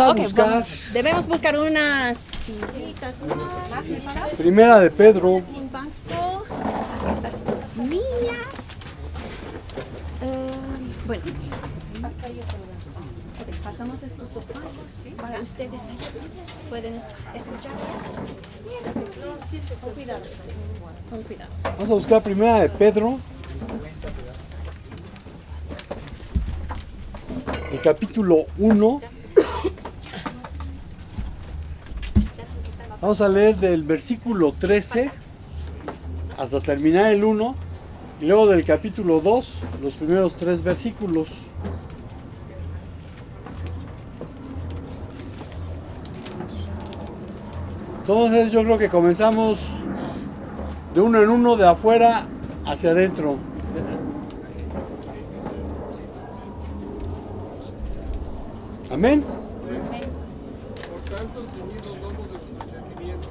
a buscar. Debemos buscar unas sillitas más. Primera de Pedro. Un banco. Estas dos niñas. Bueno. Ok, pasamos estos dos bancos para ustedes. Pueden escuchar. Con cuidado. Con cuidado. Vamos a buscar Primera de Pedro. El capítulo 1. Vamos a leer del versículo 13 hasta terminar el 1 y luego del capítulo 2 los primeros 3 versículos. Entonces yo creo que comenzamos de uno en uno, de afuera hacia adentro. Amén. Por tanto, ceñid los lomos de vuestro entendimiento.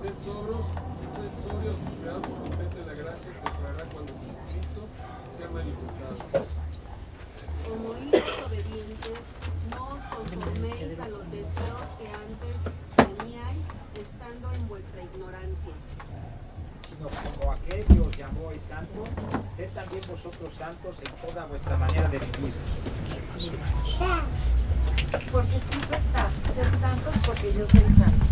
Sed sobrios y esperad firmemente la gracia que os traerá cuando Jesucristo sea manifestado. Como hijos obedientes, no os conforméis a los deseos que antes teníais, estando en vuestra ignorancia. Sino como aquel que os llamó es santo, sed también vosotros santos en toda vuestra manera de vivir. Porque escrito está, sed santos porque yo soy santo.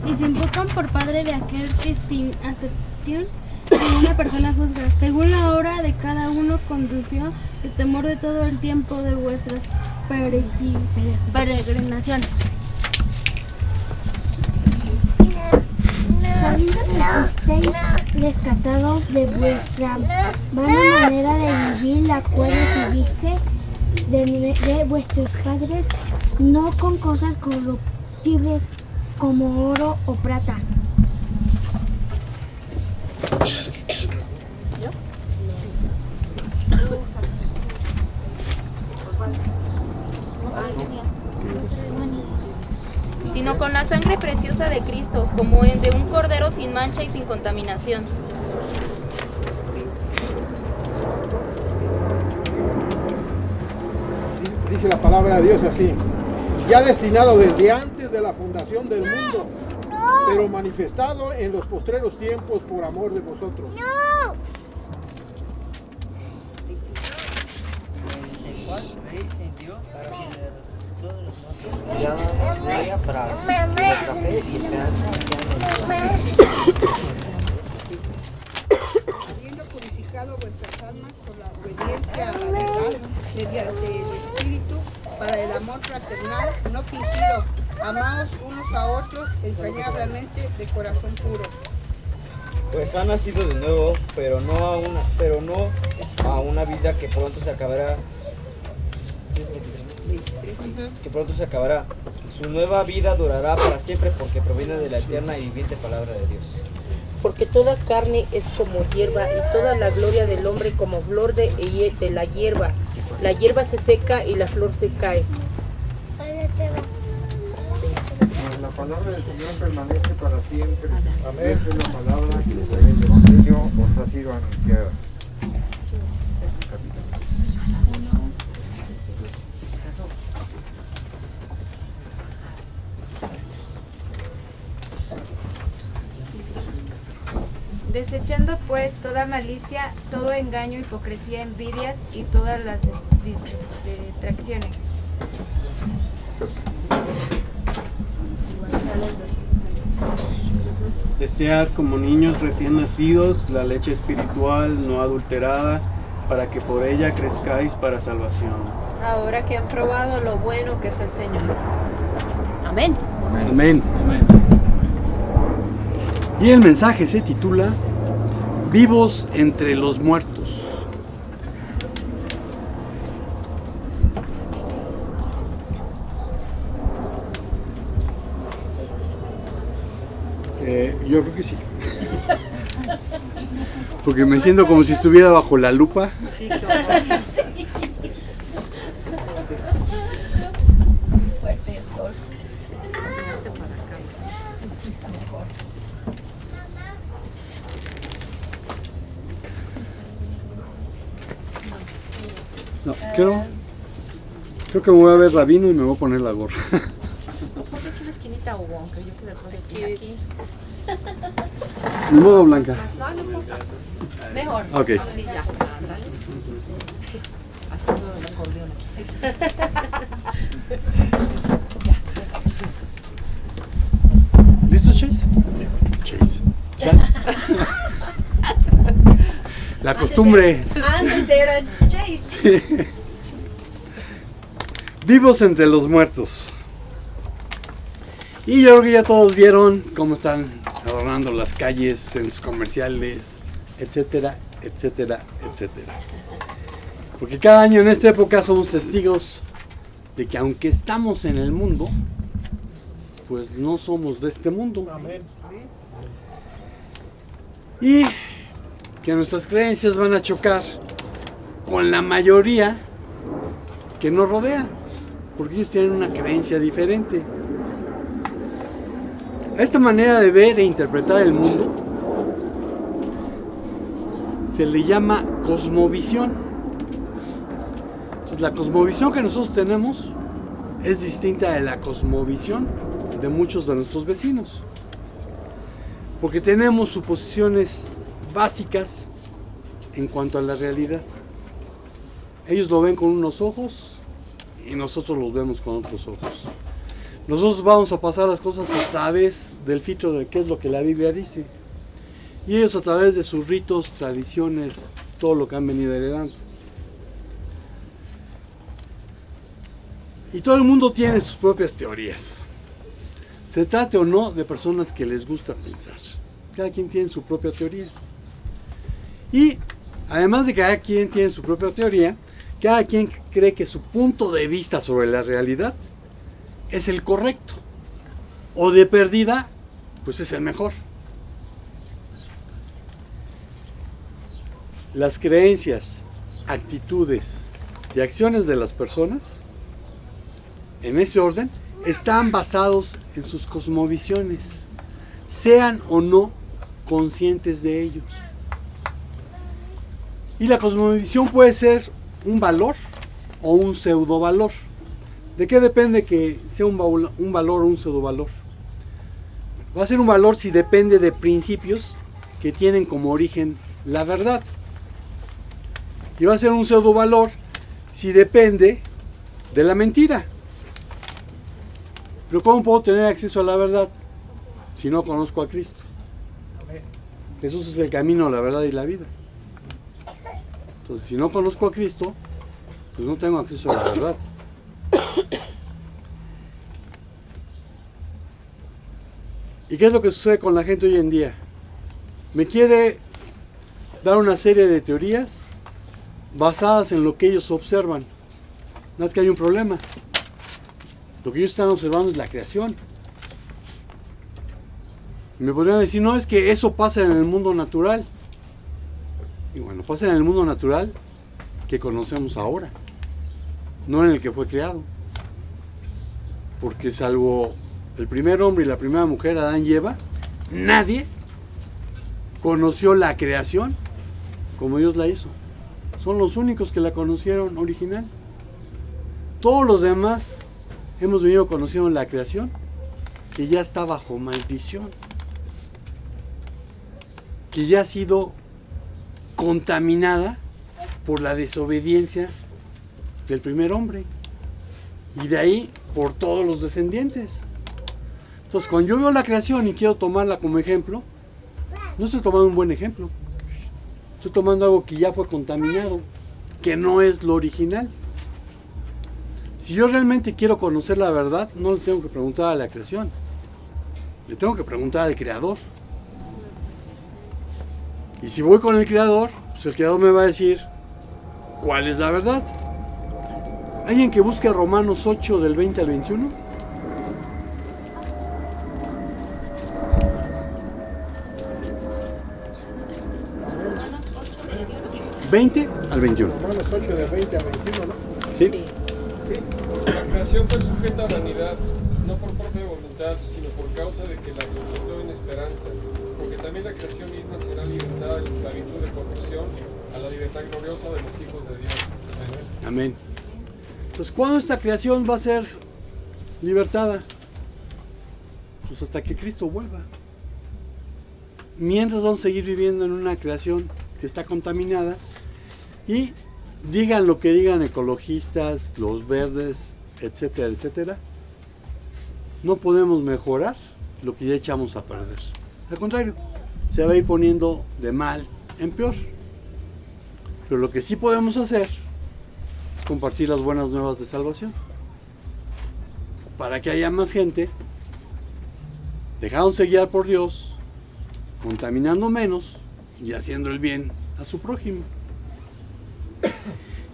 Y se invocan por padre de aquel que sin acepción ninguna persona juzga, según la obra de cada uno condució el temor de todo el tiempo de vuestras peregrinaciones. Sabiendo que fuisteis rescatados de vuestra vana manera de vivir, la cual recibiste de vuestros padres, no con cosas corruptibles como oro o plata, sino con la sangre preciosa de Cristo, como el de un cordero sin mancha y sin contaminación. Dice la palabra de Dios así: ya destinado desde antes de la fundación del mundo, pero manifestado en los postreros tiempos por amor de vosotros. El cual creéis en Dios, para que le resucitó de los muertos y ha dado gloria para que vuestra fe y esperanza sean en Dios. Habiendo purificado vuestras almas por la obediencia a la verdad, mediante el Espíritu, para el amor fraternal, no fingido, amaos unos a otros entrañablemente de corazón puro. Pues han nacido de nuevo, pero no a una vida que pronto se acabará. Que pronto se acabará. Su nueva vida durará para siempre porque proviene de la eterna y viviente palabra de Dios. Porque toda carne es como hierba y toda la gloria del hombre como flor de la hierba. La hierba se seca y la flor se cae. La palabra del Señor permanece para siempre. Amén. Esta es la palabra que por el Evangelio os ha sido anunciada. Desechando pues toda malicia, todo engaño, hipocresía, envidias y todas las distracciones. Desead como niños recién nacidos la leche espiritual no adulterada, para que por ella crezcáis para salvación. Ahora que han probado lo bueno que es el Señor. Amén. Amén. Y el mensaje se titula Vivos entre los muertos. Yo creo que sí. Porque me siento como si estuviera bajo la lupa. Sí, como sí. Fuerte el sol. Para acá. Mejor. No, creo que me voy a ver rabino y me voy a poner la gorra. ¿Por qué aquí en la esquinita, Hugo? Aunque yo quede por aquí. Ni modo, Blanca. No, no importa. Mejor. Ok. Así ya. Haciendo el acordeón aquí. ¿Listo, Chase? Chase. La costumbre. Antes era Chase. Sí. Vivos entre los muertos. Y yo creo que ya todos vieron cómo están adornando las calles, centros comerciales, etcétera, etcétera, etcétera. Porque cada año en esta época somos testigos de que aunque estamos en el mundo, pues no somos de este mundo. Amén. Y que nuestras creencias van a chocar con la mayoría que nos rodea, porque ellos tienen una creencia diferente. A esta manera de ver e interpretar el mundo se le llama cosmovisión. Entonces, la cosmovisión que nosotros tenemos es distinta de la cosmovisión de muchos de nuestros vecinos, porque tenemos suposiciones básicas en cuanto a la realidad. Ellos lo ven con unos ojos y nosotros los vemos con otros ojos. Nosotros vamos a pasar las cosas a través del filtro de qué es lo que la Biblia dice, y ellos a través de sus ritos, tradiciones, todo lo que han venido heredando. Y todo el mundo tiene sus propias teorías. Se trate o no de personas que les gusta pensar. Cada quien tiene su propia teoría. Y además de que cada quien tiene su propia teoría, cada quien cree que su punto de vista sobre la realidad es el correcto. O de perdida, pues es el mejor. Las creencias, actitudes y acciones de las personas, en ese orden, están basados en sus cosmovisiones, sean o no conscientes de ellos. Y la cosmovisión puede ser un valor o un pseudo valor. ¿De qué depende que sea un valor o un pseudo valor? Va a ser un valor si depende de principios que tienen como origen la verdad. Y va a ser un pseudo valor si depende de la mentira. Pero ¿cómo puedo tener acceso a la verdad si no conozco a Cristo? Jesús es el camino, la verdad y la vida. Entonces, si no conozco a Cristo, pues no tengo acceso a la verdad. ¿Y qué es lo que sucede con la gente hoy en día? Me quiere dar una serie de teorías basadas en lo que ellos observan. No es que hay un problema. Lo que ellos están observando es la creación. Y me podrían decir, no, es que eso pasa en el mundo natural. Y bueno, pasa en el mundo natural que conocemos ahora, no en el que fue creado. Porque salvo el primer hombre y la primera mujer, Adán y Eva, nadie conoció la creación como Dios la hizo. Son los únicos que la conocieron original. Todos los demás hemos venido conociendo la creación que ya está bajo maldición, que ya ha sido contaminada por la desobediencia del primer hombre, y de ahí por todos los descendientes. Entonces, cuando yo veo la creación y quiero tomarla como ejemplo, no estoy tomando un buen ejemplo, estoy tomando algo que ya fue contaminado, que no es lo original. Si yo realmente quiero conocer la verdad, no le tengo que preguntar a la creación, le tengo que preguntar al creador. Y si voy con el creador, pues el creador me va a decir cuál es la verdad. ¿Alguien que busque Romanos 8 del 20 al 21? ¿20 al 21? Romanos 8 de 20 al 21, ¿no? Sí. La creación fue sujeta a vanidad, no por propia voluntad, sino por causa de que la exaltó en esperanza, porque también la creación misma será libertada de la esclavitud de corrupción a la libertad gloriosa de los hijos de Dios. Amén. Entonces, ¿cuándo esta creación va a ser libertada? Pues hasta que Cristo vuelva. Mientras vamos a seguir viviendo en una creación que está contaminada, y digan lo que digan ecologistas, los verdes, etcétera, etcétera, no podemos mejorar lo que ya echamos a perder. Al contrario, se va a ir poniendo de mal en peor. Pero lo que sí podemos hacer es compartir las buenas nuevas de salvación, para que haya más gente dejándose guiar por Dios, contaminando menos y haciendo el bien a su prójimo.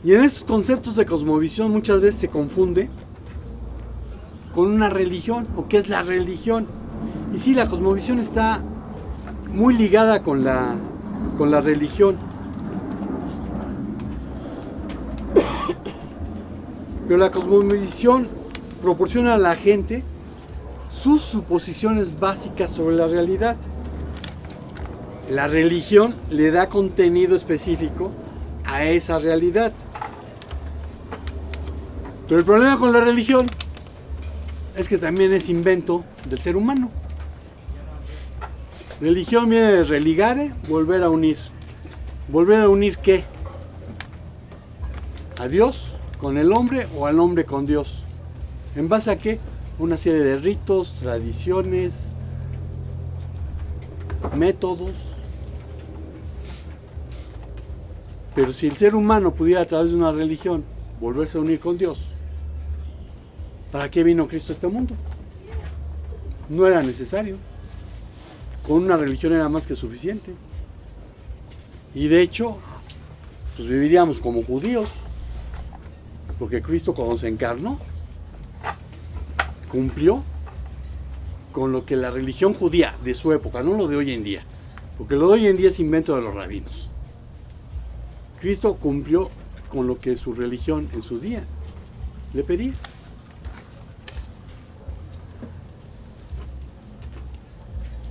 Y en estos conceptos de cosmovisión muchas veces se confunde con una religión, o qué es la religión. Y sí, la cosmovisión está muy ligada con la religión. Pero la cosmovisión proporciona a la gente sus suposiciones básicas sobre la realidad. La religión le da contenido específico a esa realidad. Pero el problema con la religión es que también es invento del ser humano. Religión viene de religare, volver a unir. ¿Volver a unir qué? ¿A Dios con el hombre o al hombre con Dios? ¿En base a qué? Una serie de ritos, tradiciones, métodos. Pero si el ser humano pudiera a través de una religión volverse a unir con Dios, ¿para qué vino Cristo a este mundo? No era necesario. Con una religión era más que suficiente. Y de hecho, pues viviríamos como judíos, porque Cristo, cuando se encarnó, cumplió con lo que la religión judía de su época, no lo de hoy en día, porque lo de hoy en día es invento de los rabinos. Cristo cumplió con lo que su religión en su día le pedía.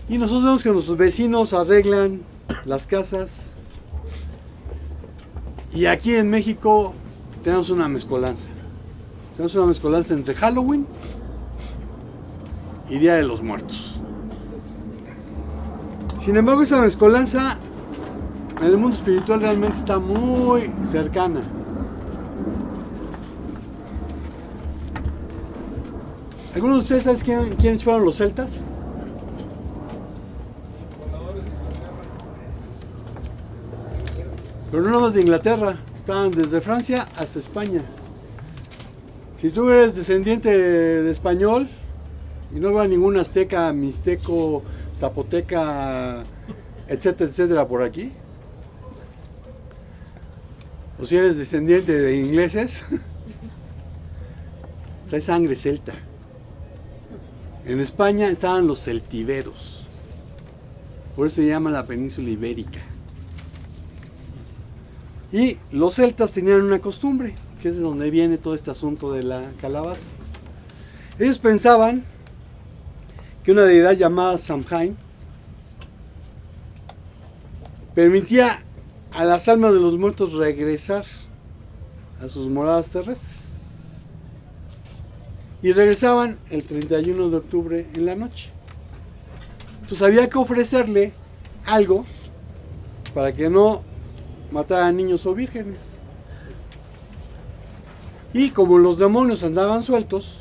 Y nosotros vemos que nuestros vecinos arreglan las casas, y aquí en México tenemos una mezcolanza. Tenemos una mezcolanza entre Halloween y Día de los Muertos. Sin embargo, esa mezcolanza en el mundo espiritual realmente está muy cercana. ¿Algunos de ustedes saben quiénes fueron los celtas? Pero no nomás de Inglaterra, estaban desde Francia hasta España. Si tú eres descendiente de español y no va ningún azteca, mixteco, zapoteca, etcétera, etcétera por aquí, o si eres descendiente de ingleses, trae sangre celta. En España estaban los celtiberos, por eso se llama la península ibérica. Y los celtas tenían una costumbre, que es de donde viene todo este asunto de la calabaza. Ellos pensaban que una deidad llamada Samhain permitía a las almas de los muertos regresar a sus moradas terrestres. Y regresaban el 31 de octubre en la noche. Entonces había que ofrecerle algo para que no mataran niños o vírgenes. Y como los demonios andaban sueltos,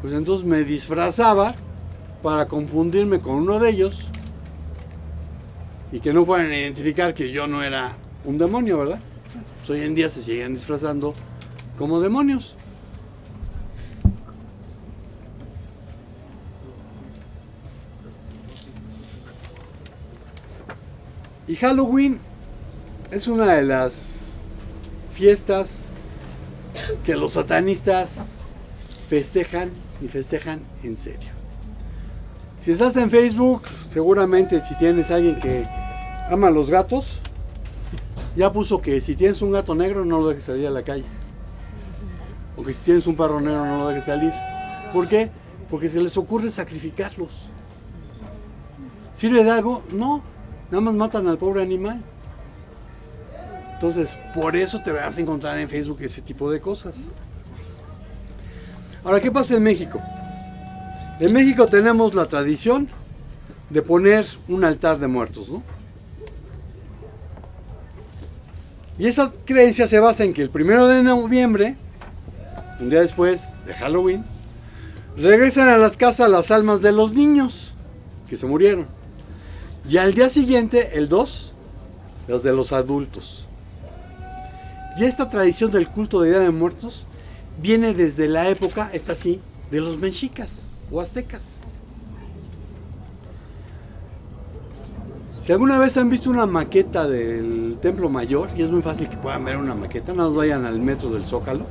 pues entonces me disfrazaba para confundirme con uno de ellos y que no fueran a identificar que yo no era un demonio, ¿verdad? Pues hoy en día se siguen disfrazando como demonios. Y Halloween es una de las fiestas que los satanistas festejan, y festejan en serio. Si estás en Facebook, seguramente si tienes a alguien que ama a los gatos, ya puso que si tienes un gato negro no lo dejes salir a la calle, o que si tienes un perro negro no lo dejes salir. ¿Por qué? Porque se les ocurre sacrificarlos. ¿Sirve de algo? No, nada más matan al pobre animal. Entonces, por eso te vas a encontrar en Facebook ese tipo de cosas. Ahora, ¿qué pasa en México? En México tenemos la tradición de poner un altar de muertos, ¿no? Y esa creencia se basa en que el 1 de noviembre, un día después de Halloween, regresan a las casas las almas de los niños que se murieron. Y al día siguiente, el 2, las de los adultos. Y esta tradición del culto de Día de Muertos viene desde la época, esta sí, de los mexicas o aztecas. Si alguna vez han visto una maqueta del Templo Mayor, y es muy fácil que puedan ver una maqueta, nada más vayan al metro del Zócalo.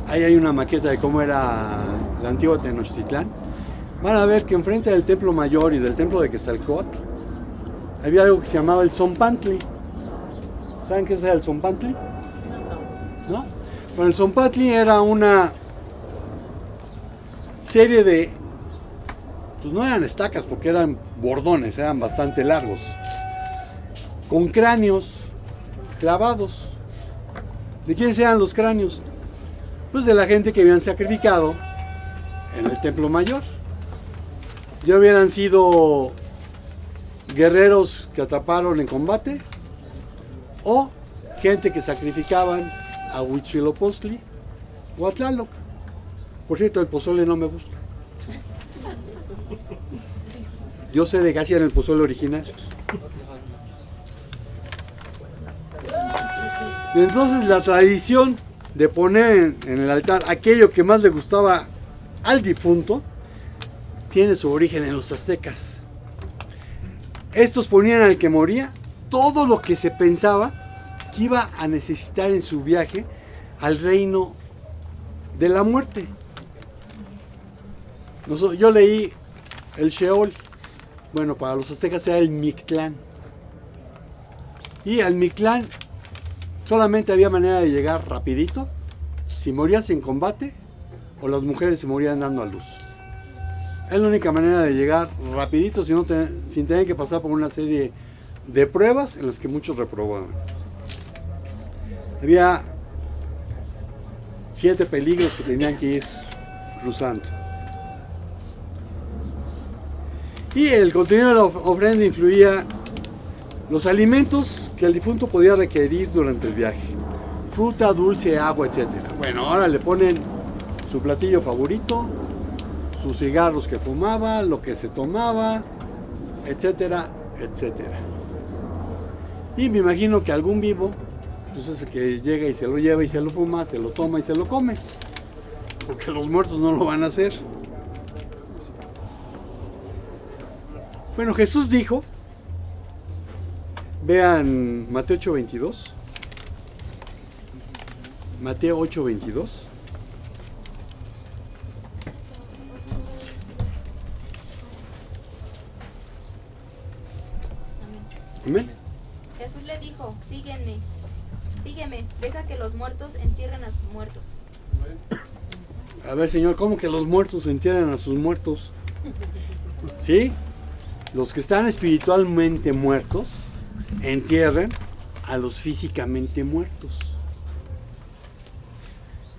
Ahí hay una maqueta de cómo era la antigua Tenochtitlán. Van a ver que enfrente del Templo Mayor y del Templo de Quetzalcóatl había algo que se llamaba el Zompantli. ¿Saben qué es el Zompantli? ¿No? Bueno, el Zompantli era una serie de... Pues no eran estacas porque eran bordones, eran bastante largos. Con cráneos clavados. ¿De quiénes eran los cráneos? Pues de la gente que habían sacrificado en el Templo Mayor. Ya hubieran sido guerreros que atraparon en combate o gente que sacrificaban a Huitzilopochtli o a Tlaloc. Por cierto, el pozole no me gusta. Yo sé de qué hacían el pozole original. Y entonces la tradición de poner en el altar aquello que más le gustaba al difunto tiene su origen en los aztecas. Estos ponían al que moría todo lo que se pensaba que iba a necesitar en su viaje al reino de la muerte. Yo leí el Sheol. Bueno, para los aztecas era el Mictlán. Y al Mictlán solamente había manera de llegar rapidito si morías en combate o las mujeres se morían dando a luz. Es la única manera de llegar rapidito sin tener que pasar por una serie de pruebas en las que muchos reprobaban. Había 7 peligros que tenían que ir cruzando. Y el contenido de la ofrenda incluía los alimentos que el difunto podía requerir durante el viaje. Fruta, dulce, agua, etc. Bueno, ahora le ponen su platillo favorito, sus cigarros que fumaba, lo que se tomaba, etcétera, etcétera. Y me imagino que algún vivo, pues es el que llega y se lo lleva y se lo fuma, se lo toma y se lo come. Porque los muertos no lo van a hacer. Bueno, Jesús dijo, vean Mateo 8:22, Mateo 8:22. Amén. Jesús le dijo, sígueme, deja que los muertos entierren a sus muertos. A ver, Señor, ¿cómo que los muertos entierran a sus muertos? ¿Sí? Los que están espiritualmente muertos entierran a los físicamente muertos.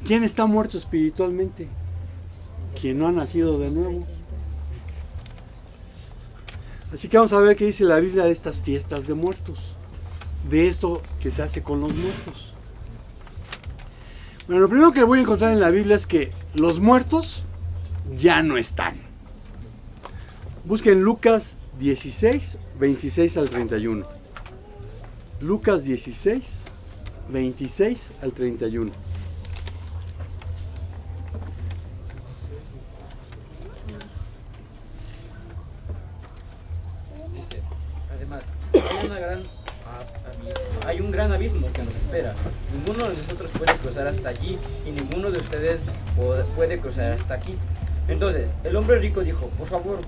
¿Quién está muerto espiritualmente? Quien no ha nacido de nuevo. Así que vamos a ver qué dice la Biblia de estas fiestas de muertos, de esto que se hace con los muertos. Bueno, lo primero que voy a encontrar en la Biblia es que los muertos ya no están. Busquen Lucas 16, 26 al 31. Lucas 16, 26 al 31. Dice, además, hay un gran abismo que nos espera. Ninguno de nosotros puede cruzar hasta allí y ninguno de ustedes puede cruzar hasta aquí. Entonces, el hombre rico dijo, por favor,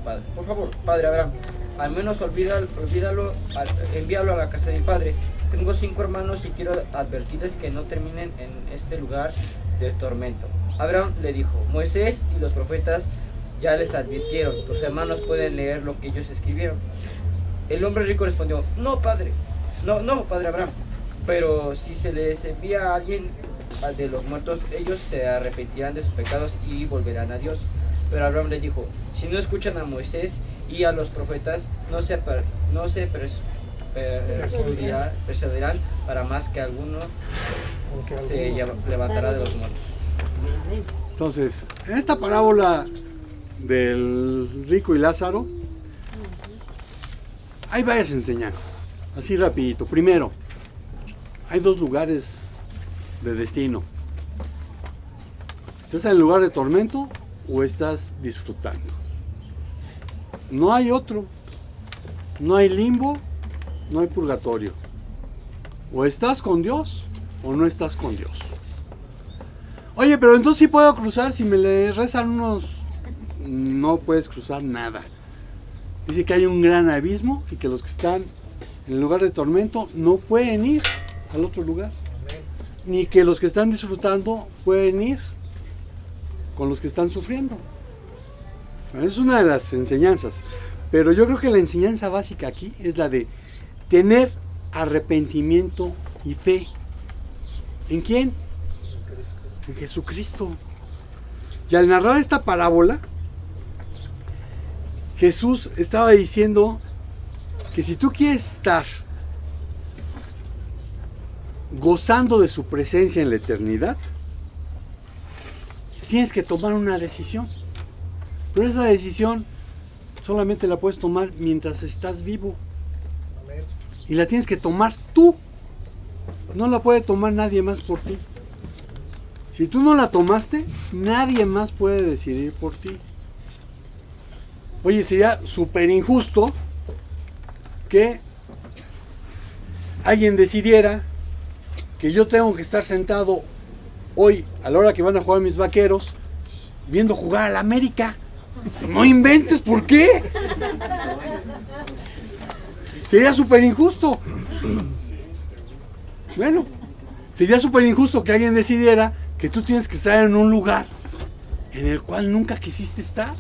padre Abraham, al menos envíalo a la casa de mi padre. Tengo 5 hermanos y quiero advertirles que no terminen en este lugar de tormento. Abraham le dijo, Moisés y los profetas ya les advirtieron, tus hermanos pueden leer lo que ellos escribieron. El hombre rico respondió, no, padre, No, padre Abraham. Pero si se les envía a alguien de los muertos, ellos se arrepentirán de sus pecados y volverán a Dios. Pero Abraham le dijo, si no escuchan a Moisés y a los profetas, no se persuadirán para más que alguno se levantará de los muertos. Entonces, en esta parábola del rico y Lázaro, hay varias enseñanzas. Así rapidito. Primero, hay dos lugares de destino. ¿Estás en el lugar de tormento o estás disfrutando? No hay otro. No hay limbo, no hay purgatorio. O estás con Dios o no estás con Dios. Oye, pero entonces sí puedo cruzar. Si me le rezan unos... No puedes cruzar nada. Dice que hay un gran abismo y que los que están en el lugar de tormento no pueden ir al otro lugar. Ni que los que están disfrutando pueden ir con los que están sufriendo. Es una de las enseñanzas. Pero yo creo que la enseñanza básica aquí es la de tener arrepentimiento y fe. ¿En quién? En Jesucristo. Y al narrar esta parábola, Jesús estaba diciendo que si tú quieres estar gozando de su presencia en la eternidad, tienes que tomar una decisión. Pero esa decisión solamente la puedes tomar mientras estás vivo. Y la tienes que tomar tú. No la puede tomar nadie más por ti. Si tú no la tomaste, nadie más puede decidir por ti. Oye, sería súper injusto que alguien decidiera que yo tengo que estar sentado hoy, a la hora que van a jugar mis Vaqueros, viendo jugar a la América. No inventes, ¿por qué? Sería súper injusto. Bueno, sería súper injusto que alguien decidiera que tú tienes que estar en un lugar en el cual nunca quisiste estar.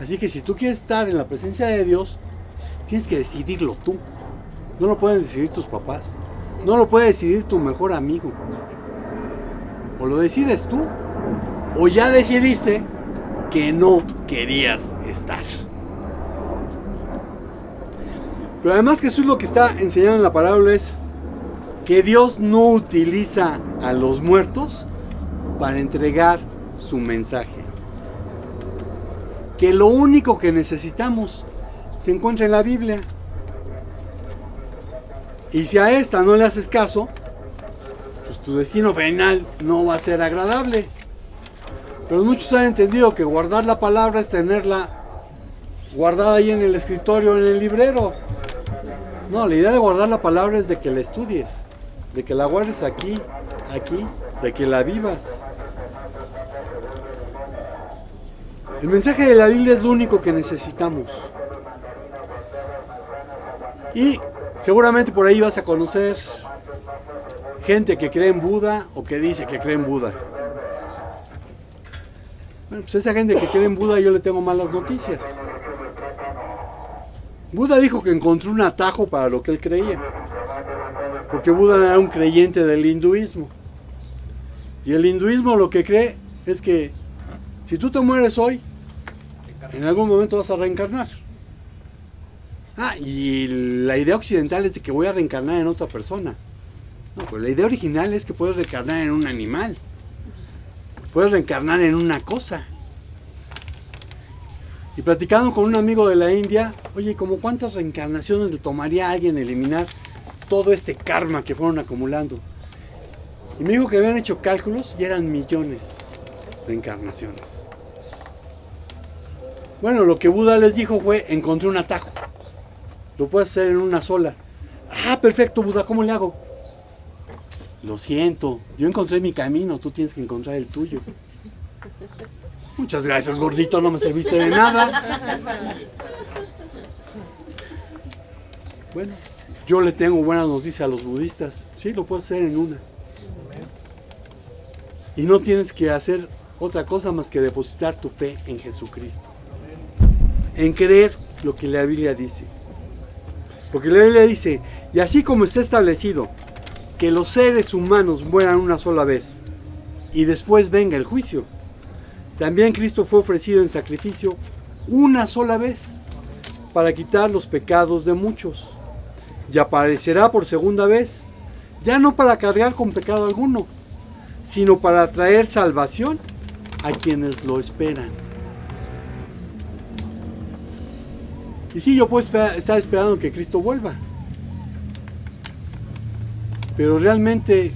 Así que si tú quieres estar en la presencia de Dios, tienes que decidirlo tú. No lo pueden decidir tus papás. No lo puede decidir tu mejor amigo. O lo decides tú, o ya decidiste que no querías estar. Pero además Jesús lo que está enseñando en la parábola es que Dios no utiliza a los muertos para entregar su mensaje. Que lo único que necesitamos se encuentra en la Biblia. Y si a esta no le haces caso, pues tu destino final no va a ser agradable. Pero muchos han entendido que guardar la palabra es tenerla guardada ahí en el escritorio, en el librero. No, la idea de guardar la palabra es de que la estudies, de que la guardes aquí, de que la vivas. El mensaje de la Biblia es lo único que necesitamos. Y seguramente por ahí vas a conocer gente que cree en Buda o que dice que cree en Buda. Bueno, pues esa gente que cree en Buda yo le tengo malas noticias. Buda dijo que encontró un atajo para lo que él creía. Porque Buda era un creyente del hinduismo. Y el hinduismo lo que cree es que si tú te mueres hoy, en algún momento vas a reencarnar. Y la idea occidental es de que voy a reencarnar en otra persona. No, pues la idea original es que puedes reencarnar en un animal. Puedes reencarnar en una cosa. Y platicando con un amigo de la India, oye, ¿cómo cuántas reencarnaciones le tomaría a alguien eliminar todo este karma que fueron acumulando? Y me dijo que habían hecho cálculos y eran millones de encarnaciones. Bueno, lo que Buda les dijo fue, encontré un atajo. Lo puedes hacer en una sola. Perfecto, Buda, ¿cómo le hago? Lo siento, yo encontré mi camino, tú tienes que encontrar el tuyo. Muchas gracias, gordito, no me serviste de nada. Bueno, yo le tengo buenas noticias a los budistas. Sí, lo puedes hacer en una. Y no tienes que hacer otra cosa más que depositar tu fe en Jesucristo. En creer lo que la Biblia dice. Porque la Biblia dice, y así como está establecido que los seres humanos mueran una sola vez y después venga el juicio, también Cristo fue ofrecido en sacrificio una sola vez para quitar los pecados de muchos, y aparecerá por segunda vez, ya no para cargar con pecado alguno, sino para traer salvación a quienes lo esperan. Y sí, yo puedo estar esperando que Cristo vuelva, pero realmente,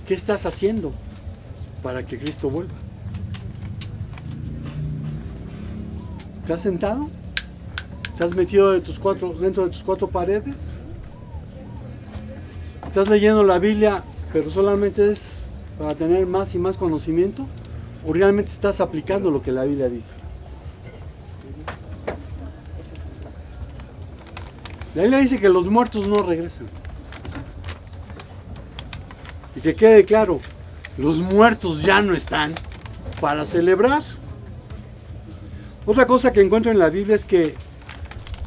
¿qué estás haciendo para que Cristo vuelva? ¿Estás sentado? ¿Estás metido dentro de tus cuatro paredes? ¿Estás leyendo la Biblia, pero solamente es para tener más y más conocimiento? ¿O realmente estás aplicando lo que la Biblia dice? La Biblia dice que los muertos no regresan. Y que quede claro, los muertos ya no están para celebrar. Otra cosa que encuentro en la Biblia es que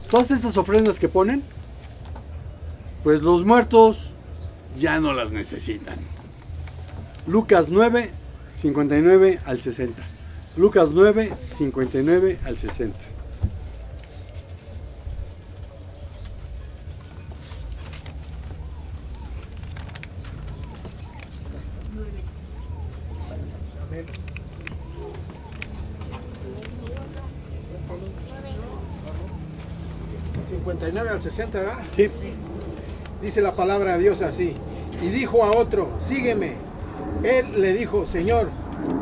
todas estas ofrendas que ponen, pues los muertos ya no las necesitan. Lucas 9, 59 al 60. Lucas 9, 59 al 60. Amén. 59 al 60, ¿verdad? Sí. Dice la palabra de Dios así. Y dijo a otro, sígueme. Él le dijo, Señor,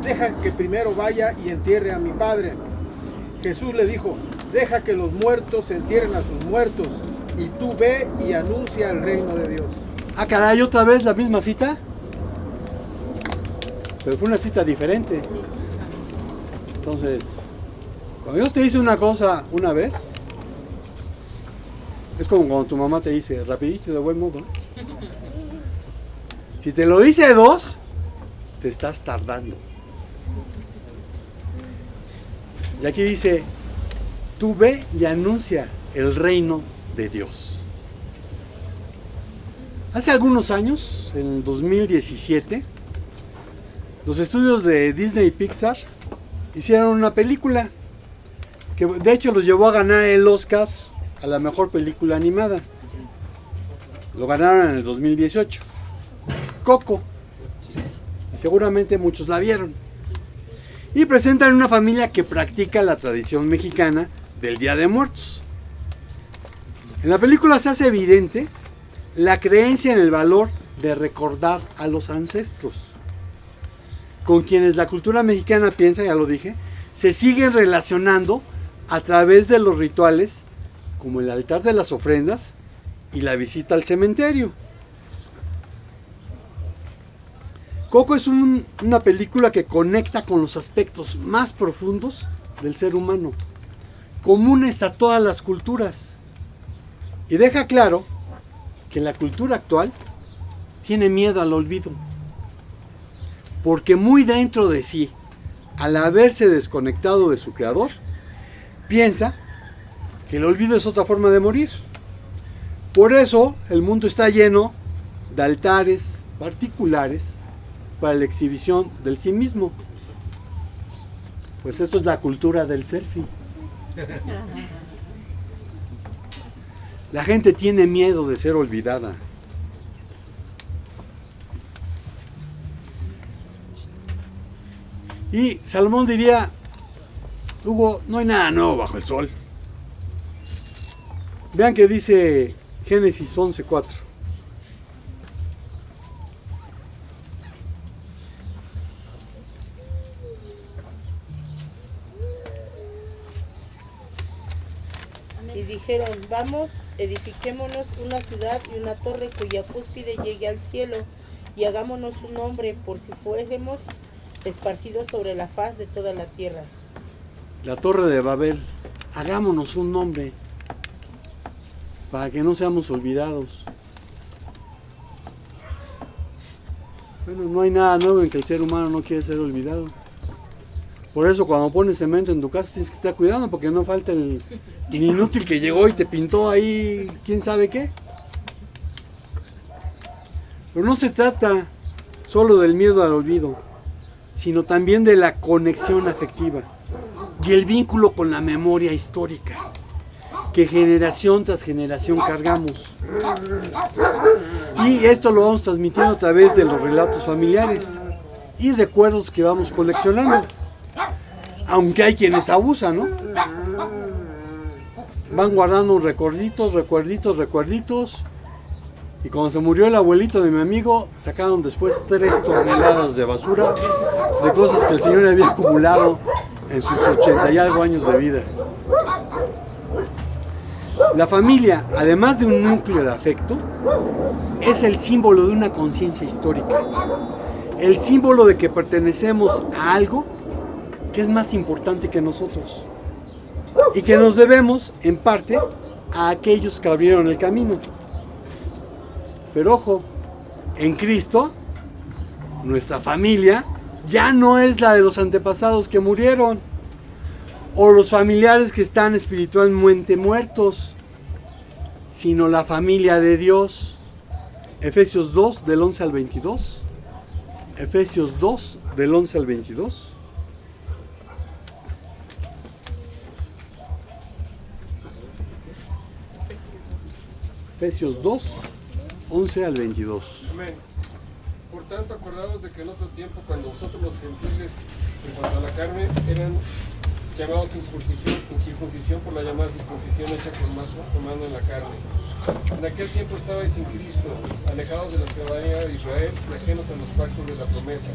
deja que primero vaya y entierre a mi padre. Jesús le dijo, deja que los muertos entierren a sus muertos, y tú ve y anuncia el reino de Dios. Ah, caray, otra vez la misma cita. Pero fue una cita diferente. Entonces, cuando Dios te dice una cosa una vez, es como cuando tu mamá te dice, rapidito y de buen modo. Si te lo dice dos, te estás tardando. Y aquí dice, tú ve y anuncia el reino de Dios. Hace algunos años, en el 2017, los estudios de Disney y Pixar hicieron una película que de hecho los llevó a ganar el Oscar a la mejor película animada. Lo ganaron en el 2018. Coco. Y seguramente muchos la vieron. Y presentan una familia que practica la tradición mexicana del Día de Muertos. En la película se hace evidente la creencia en el valor de recordar a los ancestros, con quienes la cultura mexicana piensa, ya lo dije, se siguen relacionando a través de los rituales como el altar de las ofrendas y la visita al cementerio. Coco es una película que conecta con los aspectos más profundos del ser humano, comunes a todas las culturas, y deja claro que la cultura actual tiene miedo al olvido, porque muy dentro de sí, al haberse desconectado de su creador, piensa que el olvido es otra forma de morir. Por eso el mundo está lleno de altares particulares para la exhibición del sí mismo. Pues esto es la cultura del selfie. La gente tiene miedo de ser olvidada. Y Salomón diría, Hugo, no hay nada nuevo bajo el sol. Vean que dice Génesis 11:4. Y dijeron, vamos, edifiquémonos una ciudad y una torre cuya cúspide llegue al cielo, y hagámonos un nombre por si fuésemos esparcidos sobre la faz de toda la tierra. La torre de Babel, hagámonos un nombre para que no seamos olvidados. Bueno, no hay nada nuevo en que el ser humano no quiere ser olvidado. Por eso cuando pones cemento en tu casa tienes que estar cuidando porque no falta el inútil que llegó y te pintó ahí quién sabe qué. Pero no se trata solo del miedo al olvido, sino también de la conexión afectiva y el vínculo con la memoria histórica que generación tras generación cargamos. Y esto lo vamos transmitiendo a través de los relatos familiares y recuerdos que vamos coleccionando. Aunque hay quienes abusan, ¿no? Van guardando recuerditos. Y cuando se murió el abuelito de mi amigo, sacaron después 3 toneladas de basura de cosas que el señor había acumulado en sus 80 y algo años de vida. La familia, además de un núcleo de afecto, es el símbolo de una conciencia histórica. El símbolo de que pertenecemos a algo que es más importante que nosotros y que nos debemos, en parte, a aquellos que abrieron el camino. Pero ojo, en Cristo, nuestra familia ya no es la de los antepasados que murieron o los familiares que están espiritualmente muertos, sino la familia de Dios. Efesios 2, del 11 al 22. Efesios 2, del 11 al 22. Efesios 2, 11 al 22. Amén. Por tanto, acordaos de que en otro tiempo, cuando vosotros los gentiles, en cuanto a la carne, eran llamados incircuncisión por la llamada circuncisión hecha por mano en la carne. En aquel tiempo estabais sin Cristo, alejados de la ciudadanía de Israel y ajenos a los pactos de la promesa,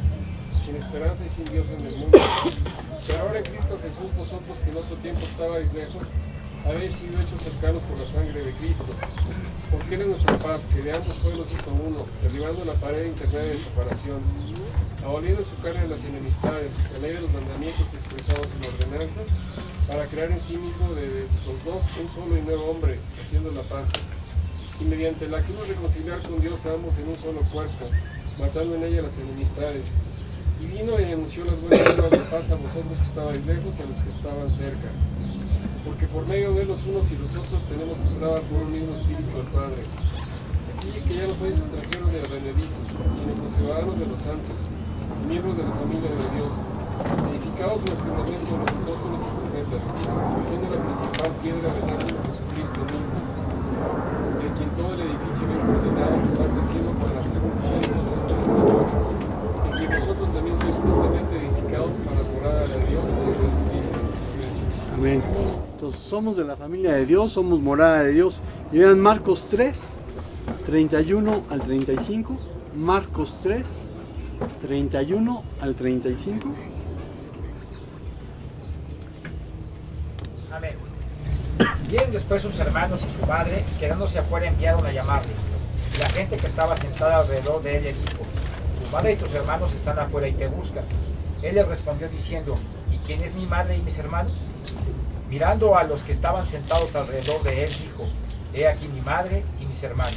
sin esperanza y sin Dios en el mundo. Pero ahora en Cristo Jesús, vosotros que en otro tiempo estabais lejos, habéis sido hechos cercanos por la sangre de Cristo. Porque Él es nuestra paz, que de ambos pueblos hizo uno, derribando la pared intermedia de separación, aboliendo en su carne las enemistades, la ley de los mandamientos expresados en ordenanzas, para crear en sí mismo de los dos un solo y nuevo hombre, haciendo la paz. Y mediante la que uno reconciliar con Dios a ambos en un solo cuerpo, matando en ella las enemistades. Y vino y anunció las buenas nuevas de paz a vosotros que estabais lejos y a los que estaban cerca. Porque por medio de los unos y los otros tenemos entrada por un mismo espíritu al Padre. Así que ya no sois extranjeros ni advenedizos, sino ciudadanos de los santos, miembros de la familia de Dios, edificados en el fundamento de los apóstoles y profetas, siendo la principal piedra del ángulo Jesucristo mismo, de quien todo el edificio bien coordinado va creciendo para hacer un templo santo del Señor, en quien vosotros también sois juntamente edificados para morada de Dios y del Espíritu. Amén. Entonces somos de la familia de Dios, somos morada de Dios. Y vean Marcos 3, 31 al 35. Marcos 3, 31 al 35. Amén. Vieron después sus hermanos y su madre, quedándose afuera, enviaron a llamarle. Y la gente que estaba sentada alrededor de él le dijo: tu madre y tus hermanos están afuera y te buscan. Él les respondió diciendo: ¿y quién es mi madre y mis hermanos? Mirando a los que estaban sentados alrededor de él, dijo: he aquí mi madre y mis hermanos,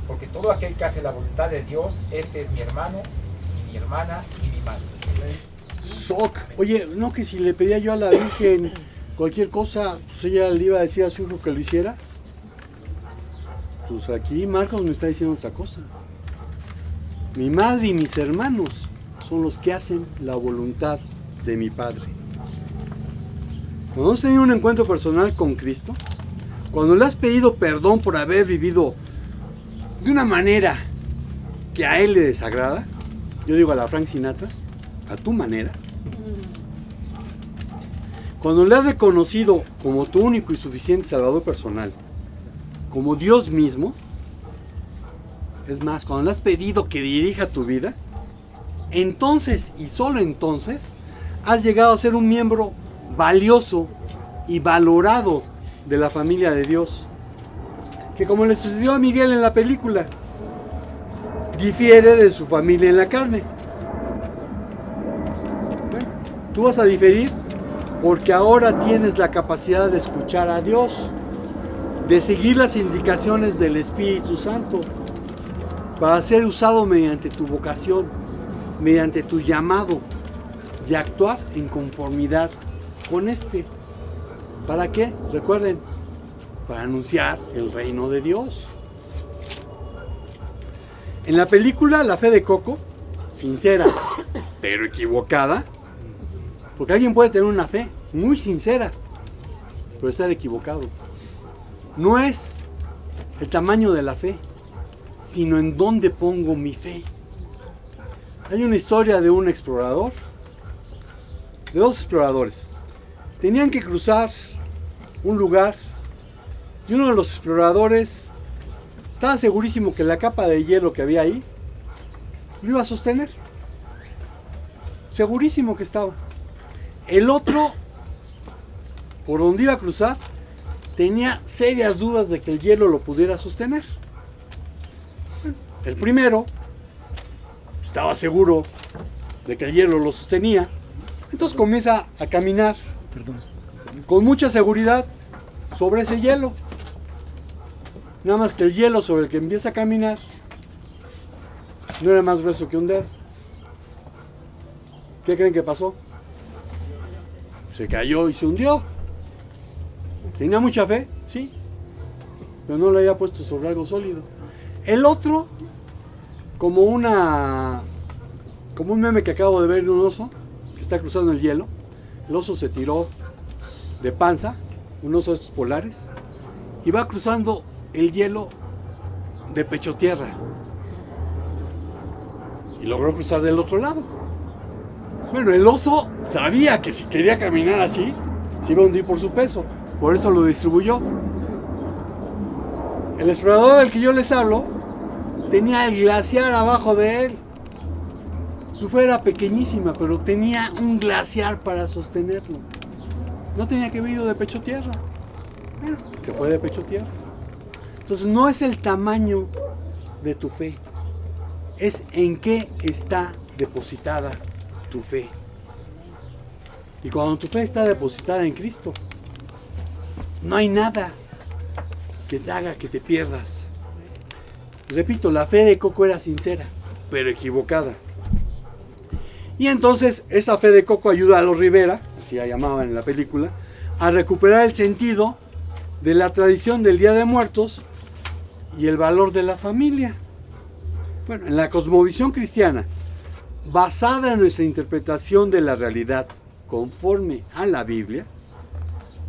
porque todo aquel que hace la voluntad de Dios, este es mi hermano, y mi hermana y mi madre. Oye, no, que si le pedía yo a la Virgen cualquier cosa, pues ella le iba a decir a su hijo que lo hiciera. Pues aquí Marcos me está diciendo otra cosa. Mi madre y mis hermanos son los que hacen la voluntad de mi Padre. Cuando has tenido un encuentro personal con Cristo, cuando le has pedido perdón por haber vivido de una manera que a Él le desagrada, yo digo a la Frank Sinatra, a tu manera, cuando le has reconocido como tu único y suficiente Salvador personal, como Dios mismo, es más, cuando le has pedido que dirija tu vida, entonces y solo entonces has llegado a ser un miembro valioso y valorado de la familia de Dios, que como le sucedió a Miguel en la película, difiere de su familia en la carne. Bueno, tú vas a diferir porque ahora tienes la capacidad de escuchar a Dios, de seguir las indicaciones del Espíritu Santo, para ser usado mediante tu vocación, mediante tu llamado, y actuar en conformidad con este. ¿Para qué? Recuerden, para anunciar el reino de Dios. En la película La fe de Coco, sincera, pero equivocada, porque alguien puede tener una fe muy sincera, pero estar equivocado. No es el tamaño de la fe, sino en dónde pongo mi fe. Hay una historia de un explorador, de dos exploradores. Tenían que cruzar un lugar y uno de los exploradores estaba segurísimo que la capa de hielo que había ahí lo iba a sostener. Segurísimo que estaba. El otro, por donde iba a cruzar, tenía serias dudas de que el hielo lo pudiera sostener. El primero estaba seguro de que el hielo lo sostenía, entonces comienza a caminar con mucha seguridad sobre ese hielo. Nada más que el hielo sobre el que empieza a caminar no era más grueso que un dedo. ¿Qué creen que pasó? Se cayó y se hundió. ¿Tenía mucha fe? Sí. Pero no lo había puesto sobre algo sólido. El otro, como un meme que acabo de ver de un oso que está cruzando el hielo. El oso se tiró de panza, un oso de estos polares, y va cruzando el hielo de pecho tierra. Y logró cruzar del otro lado. Bueno, el oso sabía que si quería caminar así, se iba a hundir por su peso. Por eso lo distribuyó. El explorador del que yo les hablo tenía el glaciar abajo de él. Su fe era pequeñísima, pero tenía un glaciar para sostenerlo. No tenía que haber ido de pecho tierra. Bueno, se fue de pecho tierra. Entonces no es el tamaño de tu fe, es en qué está depositada tu fe. Y cuando tu fe está depositada en Cristo, no hay nada que te haga que te pierdas. Repito, la fe de Coco era sincera, pero equivocada. Y entonces esa fe de Coco ayuda a los Rivera, así la llamaban en la película, a recuperar el sentido de la tradición del Día de Muertos y el valor de la familia. Bueno, en la cosmovisión cristiana, basada en nuestra interpretación de la realidad conforme a la Biblia,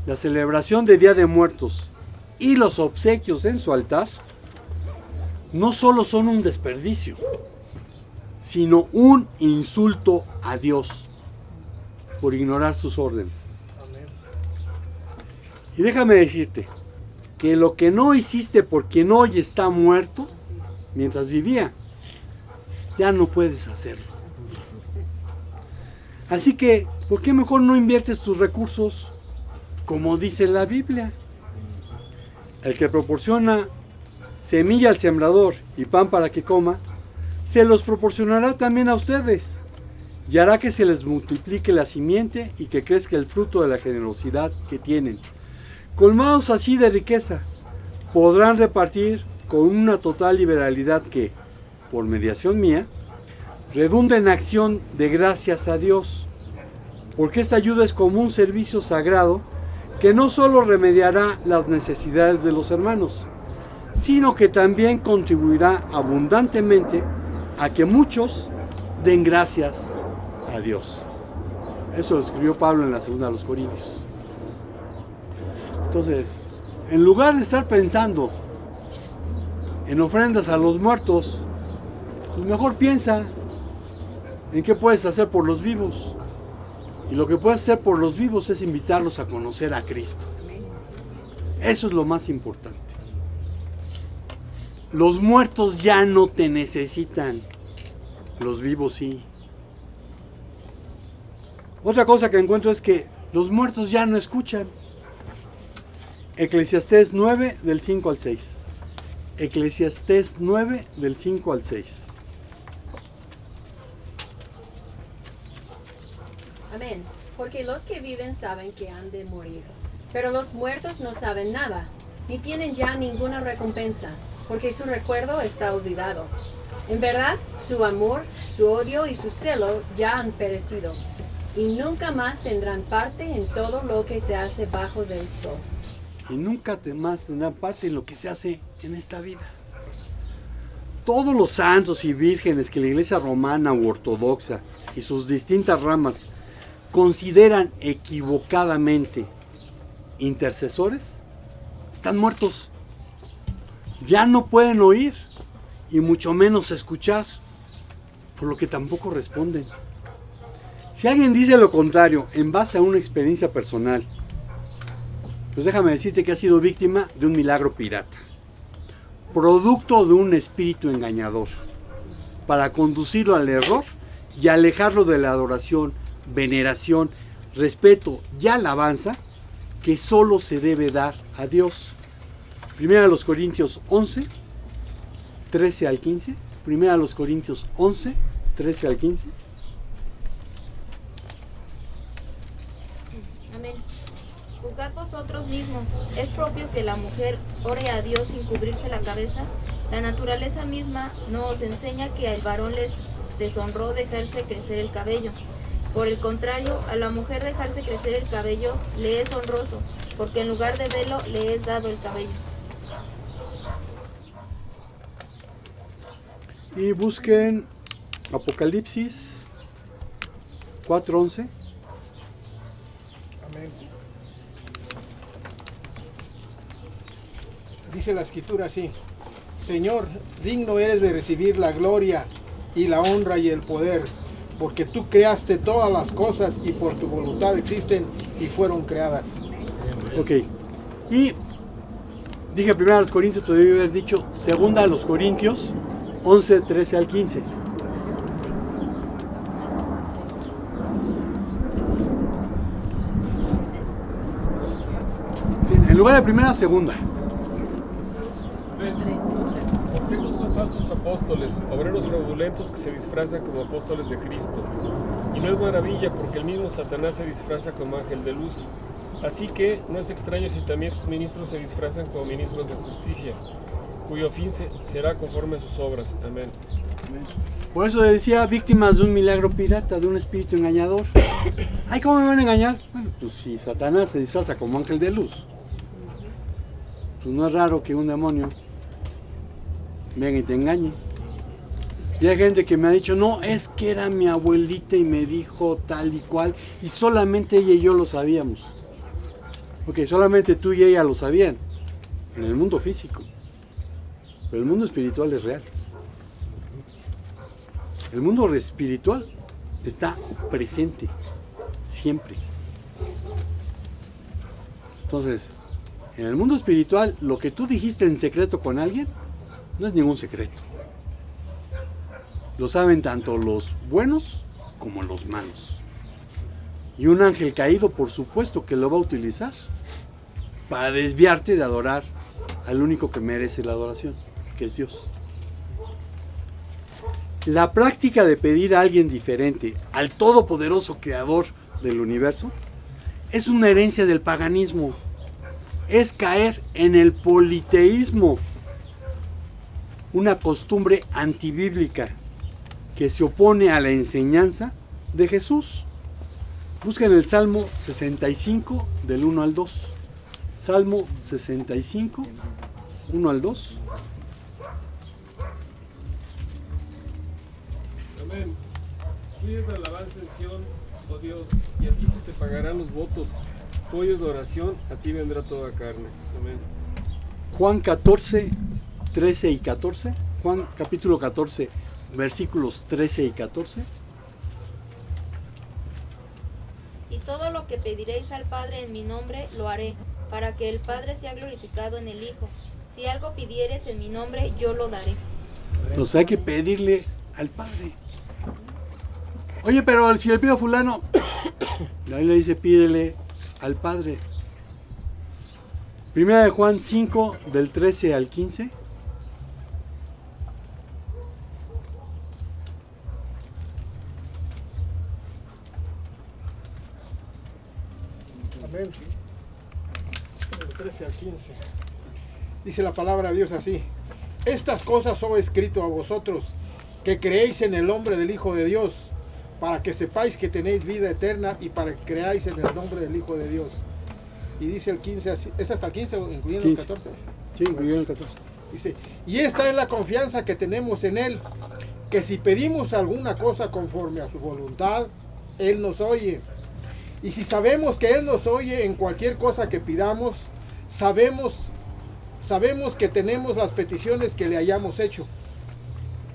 la celebración de Día de Muertos y los obsequios en su altar no solo son un desperdicio, sino un insulto a Dios por ignorar sus órdenes. Y déjame decirte que lo que no hiciste por quien hoy está muerto, mientras vivía, ya no puedes hacerlo. Así que, ¿por qué mejor no inviertes tus recursos como dice la Biblia? El que proporciona semilla al sembrador y pan para que coma, se los proporcionará también a ustedes y hará que se les multiplique la simiente y que crezca el fruto de la generosidad que tienen. Colmados así de riqueza, podrán repartir con una total liberalidad que, por mediación mía, redunda en acción de gracias a Dios, porque esta ayuda es como un servicio sagrado que no solo remediará las necesidades de los hermanos, sino que también contribuirá abundantemente a que muchos den gracias a Dios. Eso lo escribió Pablo en la segunda a los Corintios. Entonces, en lugar de estar pensando en ofrendas a los muertos, pues mejor piensa en qué puedes hacer por los vivos. Y lo que puedes hacer por los vivos es invitarlos a conocer a Cristo. Eso es lo más importante. Los muertos ya no te necesitan, los vivos sí. Otra cosa que encuentro es que los muertos ya no escuchan. Eclesiastés 9 del 5 al 6. Eclesiastés 9 del 5 al 6. Amén. Porque los que viven saben que han de morir, pero los muertos no saben nada, ni tienen ya ninguna recompensa, porque su recuerdo está olvidado. En verdad, su amor, su odio y su celo ya han perecido. y nunca más tendrán parte en todo lo que se hace bajo del sol. Y nunca más tendrán parte en lo que se hace en esta vida. Todos los santos y vírgenes que la Iglesia romana u ortodoxa y sus distintas ramas consideran equivocadamente intercesores, están muertos. Ya no pueden oír y mucho menos escuchar, por lo que tampoco responden. Si alguien dice lo contrario en base a una experiencia personal, pues déjame decirte que ha sido víctima de un milagro pirata, producto de un espíritu engañador, para conducirlo al error y alejarlo de la adoración, veneración, respeto y alabanza que solo se debe dar a Dios. Primera de los Corintios 11, 13 al 15. Primera de los Corintios 11, 13 al 15. Amén. Juzgad vosotros mismos. ¿Es propio que la mujer ore a Dios sin cubrirse la cabeza? La naturaleza misma no os enseña que al varón les deshonró dejarse crecer el cabello. Por el contrario, a la mujer dejarse crecer el cabello le es honroso, porque en lugar de velo le es dado el cabello. Y busquen Apocalipsis 4:11. Amén. Dice la escritura así: Señor, digno eres de recibir la gloria y la honra y el poder, porque tú creaste todas las cosas y por tu voluntad existen y fueron creadas. Ok. Y dije primero a los Corintios, pero debí haber dicho segunda a los Corintios 11, 13 al 15. Sí, en lugar de primera, segunda. Porque estos son falsos apóstoles, obreros fraudulentos que se disfrazan como apóstoles de Cristo. Y no es maravilla, porque el mismo Satanás se disfraza como ángel de luz. Así que no es extraño si también sus ministros se disfrazan como ministros de justicia, cuyo fin será conforme a sus obras. Amén. Por eso decía, víctimas de un milagro pirata, de un espíritu engañador. Ay, ¿cómo me van a engañar? Bueno, pues si Satanás se disfraza como ángel de luz, pues no es raro que un demonio venga y te engañe. Y hay gente que me ha dicho, no, es que era mi abuelita y me dijo tal y cual, y solamente ella y yo lo sabíamos. Ok, solamente tú y ella lo sabían, en el mundo físico. Pero el mundo espiritual es real. El mundo espiritual está presente, siempre. Entonces, en el mundo espiritual, lo que tú dijiste en secreto con alguien, no es ningún secreto. Lo saben tanto los buenos como los malos. Y un ángel caído, por supuesto, que lo va a utilizar para desviarte de adorar al único que merece la adoración, que es Dios. La práctica de pedir a alguien diferente al todopoderoso creador del universo es una herencia del paganismo. Es caer en el politeísmo, una costumbre antibíblica que se opone a la enseñanza de Jesús. Busquen el Salmo 65 del 1 al 2. Salmo 65, 1 al 2. Amén. Tuya es la alabanza en Sión, oh Dios, y a ti se te pagarán los votos. Tú oyes la oración, a ti vendrá toda carne. Amén. Juan 14, 13 y 14. Juan capítulo 14, versículos 13 y 14. Y todo lo que pediréis al Padre en mi nombre, lo haré, para que el Padre sea glorificado en el Hijo. Si algo pidieres en mi nombre, yo lo daré. Entonces hay que pedirle al Padre. Oye, pero si le pido a fulano, ahí le dice, pídele al Padre. Primera de Juan 5, del 13 al 15. Amén. Del 13 al 15. Dice la palabra de Dios así: Estas cosas os he escrito a vosotros, que creéis en el nombre del Hijo de Dios, para que sepáis que tenéis vida eterna y para que creáis en el nombre del Hijo de Dios. Y dice el 15, así, ¿es hasta el 15 o incluyendo 15. el 14? Sí, incluyendo el 14. Dice, y esta es la confianza que tenemos en Él, que si pedimos alguna cosa conforme a su voluntad, Él nos oye. Y si sabemos que Él nos oye en cualquier cosa que pidamos, sabemos que tenemos las peticiones que le hayamos hecho.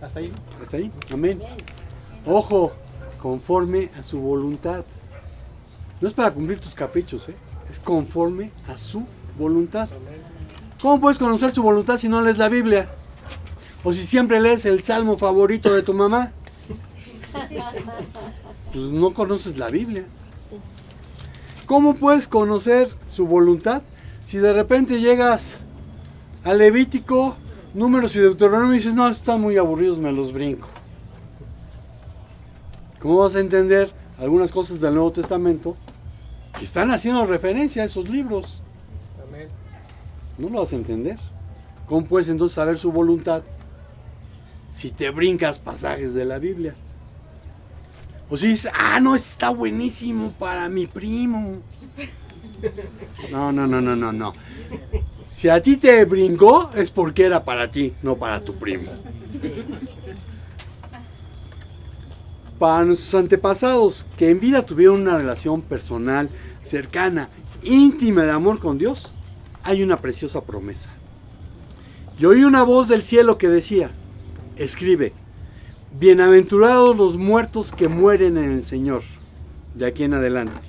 ¿Hasta ahí? Hasta ahí. Amén. Ojo, conforme a su voluntad. No es para cumplir tus caprichos, es conforme a su voluntad. ¿Cómo puedes conocer su voluntad si no lees la Biblia? O si siempre lees el salmo favorito de tu mamá. Pues no conoces la Biblia. ¿Cómo puedes conocer su voluntad si de repente llegas a Levítico, Números y Deuteronomio y dices, no, están muy aburridos, me los brinco? ¿Cómo vas a entender algunas cosas del Nuevo Testamento que están haciendo referencia a esos libros? Amén. No lo vas a entender. ¿Cómo puedes entonces saber su voluntad si te brincas pasajes de la Biblia? O si dices, no, este está buenísimo para mi primo. No. Si a ti te brincó es porque era para ti, no para tu primo. Para nuestros antepasados que en vida tuvieron una relación personal, cercana, íntima de amor con Dios, hay una preciosa promesa. Y oí una voz del cielo que decía, escribe, bienaventurados los muertos que mueren en el Señor, de aquí en adelante.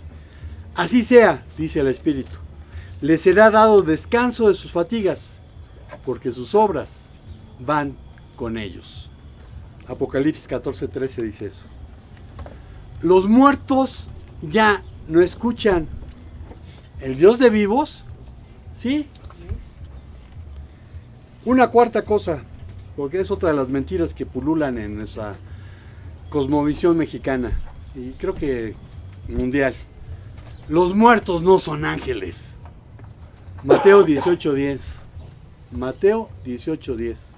Así sea, dice el Espíritu, les será dado descanso de sus fatigas, porque sus obras van con ellos. Apocalipsis 14:13 dice eso. Los muertos ya no escuchan. ¿El Dios de vivos? Sí. Una cuarta cosa, porque es otra de las mentiras que pululan en nuestra cosmovisión mexicana y creo que mundial. Los muertos no son ángeles. Mateo 18:10. Mateo 18:10.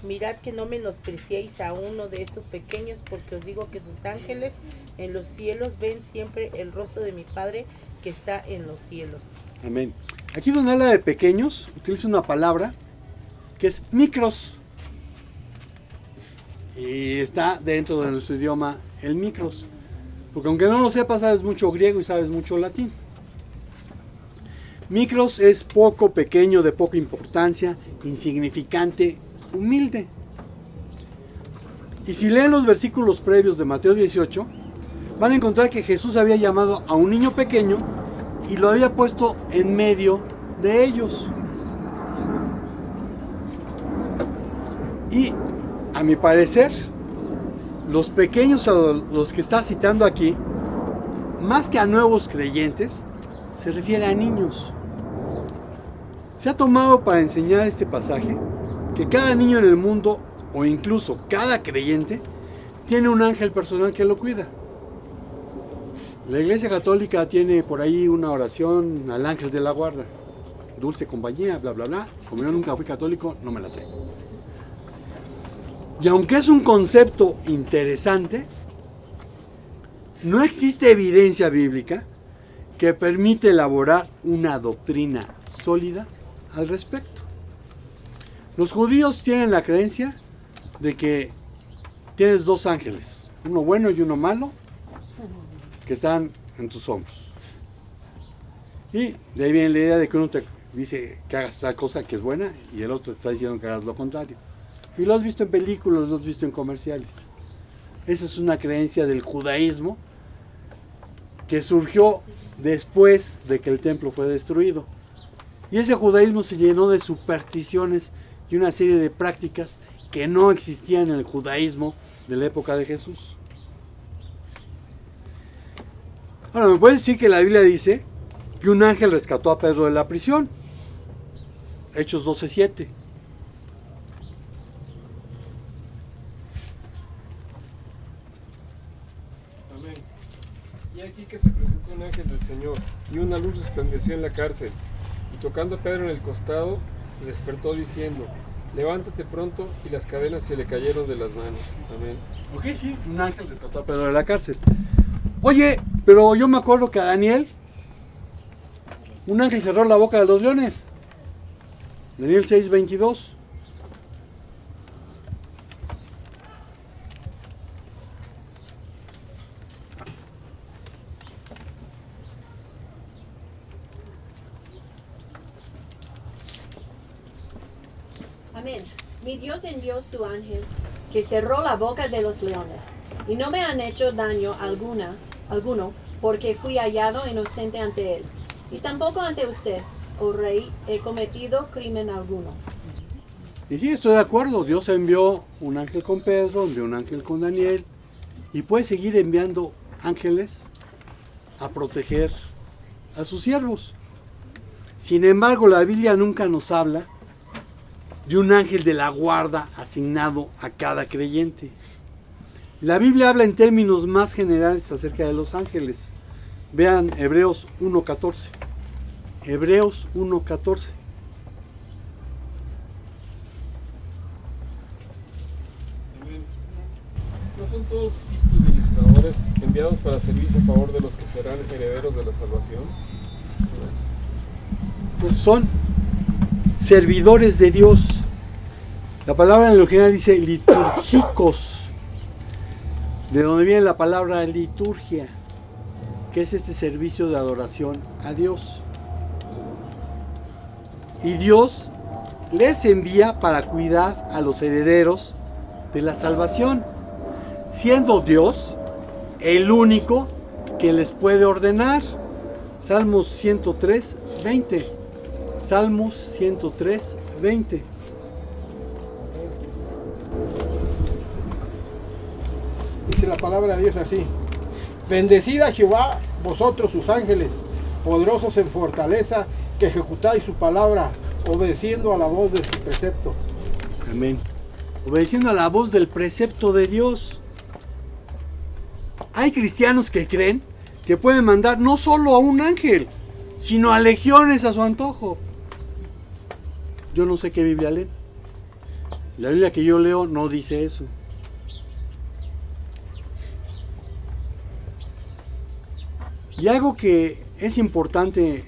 Mirad que no menospreciéis a uno de estos pequeños, porque os digo que sus ángeles en los cielos ven siempre el rostro de mi Padre que está en los cielos. Amén. Aquí donde habla de pequeños, utiliza una palabra que es micros. Y está dentro de nuestro idioma el micros. Porque aunque no lo sepas, sabes mucho griego y sabes mucho latín. Micros es poco, pequeño, de poca importancia, insignificante, humilde. Y si leen los versículos previos de Mateo 18, van a encontrar que Jesús había llamado a un niño pequeño y lo había puesto en medio de ellos. Y a mi parecer, los pequeños a los que está citando aquí, más que a nuevos creyentes, se refiere a niños. Se ha tomado para enseñar este pasaje que cada niño en el mundo, o incluso cada creyente, tiene un ángel personal que lo cuida. La Iglesia Católica tiene por ahí una oración al ángel de la guarda. Dulce compañía, bla, bla, bla. Como yo nunca fui católico, no me la sé. Y aunque es un concepto interesante, no existe evidencia bíblica que permite elaborar una doctrina sólida al respecto. Los judíos tienen la creencia de que tienes dos ángeles, uno bueno y uno malo, que están en tus hombros. Y de ahí viene la idea de que uno te dice que hagas tal cosa que es buena y el otro te está diciendo que hagas lo contrario. Y lo has visto en películas, lo has visto en comerciales. Esa es una creencia del judaísmo que surgió después de que el templo fue destruido. Y ese judaísmo se llenó de supersticiones y una serie de prácticas que no existían en el judaísmo de la época de Jesús. Ahora, ¿me puedes decir que la Biblia dice que un ángel rescató a Pedro de la prisión? Hechos 12:7. Amén. Y aquí que se presentó un ángel del Señor, y una luz resplandeció en la cárcel, y tocando a Pedro en el costado, le despertó diciendo, levántate pronto, y las cadenas se le cayeron de las manos. Amén. Ok, sí, un ángel rescató a Pedro de la cárcel. Oye, pero yo me acuerdo que a Daniel, un ángel cerró la boca de los leones. Daniel 6:22. Amén. Mi Dios envió su ángel que cerró la boca de los leones, y no me han hecho daño alguno, porque fui hallado inocente ante él. Y tampoco ante usted, oh rey, he cometido crimen alguno. Y sí, estoy de acuerdo. Dios envió un ángel con Pedro, envió un ángel con Daniel, y puede seguir enviando ángeles a proteger a sus siervos. Sin embargo, la Biblia nunca nos habla de un ángel de la guarda asignado a cada creyente. La Biblia habla en términos más generales acerca de los ángeles. Vean Hebreos 1:14. Hebreos 1:14. ¿No son todos ministradores enviados para servirse a favor de los que serán herederos de la salvación? Pues son servidores de Dios. La palabra en el original dice litúrgicos, de donde viene la palabra liturgia, que es este servicio de adoración a Dios. Y Dios les envía para cuidar a los herederos de la salvación, siendo Dios el único que les puede ordenar. Salmos 103:20. Salmos 103:20. Dice la palabra de Dios así: bendecid a Jehová vosotros sus ángeles, poderosos en fortaleza, que ejecutáis su palabra, obedeciendo a la voz de su precepto. Amén. Obedeciendo a la voz del precepto de Dios. Hay cristianos que creen que pueden mandar no solo a un ángel, sino a legiones a su antojo. Yo no sé qué Biblia leen. La Biblia que yo leo no dice eso. Y algo que es importante,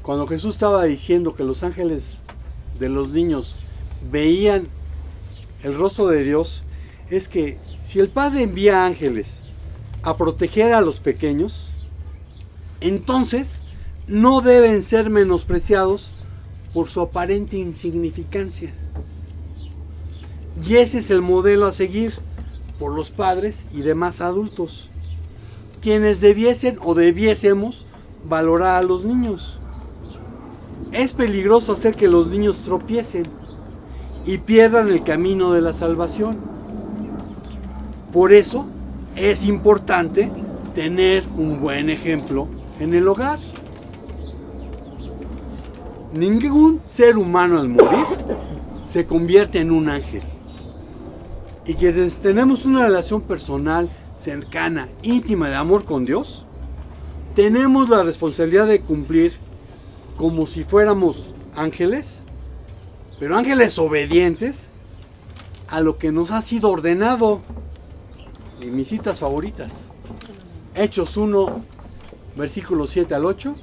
cuando Jesús estaba diciendo que los ángeles de los niños veían el rostro de Dios, es que si el Padre envía ángeles a proteger a los pequeños, entonces no deben ser menospreciados por su aparente insignificancia. Y ese es el modelo a seguir por los padres y demás adultos, quienes debiesen o debiésemos valorar a los niños. Es peligroso hacer que los niños tropiecen y pierdan el camino de la salvación. Por eso es importante tener un buen ejemplo en el hogar. Ningún ser humano al morir se convierte en un ángel. Y quienes tenemos una relación personal, cercana, íntima de amor con Dios, tenemos la responsabilidad de cumplir como si fuéramos ángeles, pero ángeles obedientes a lo que nos ha sido ordenado. Y mis citas favoritas: Hechos 1, versículos 7 al 8.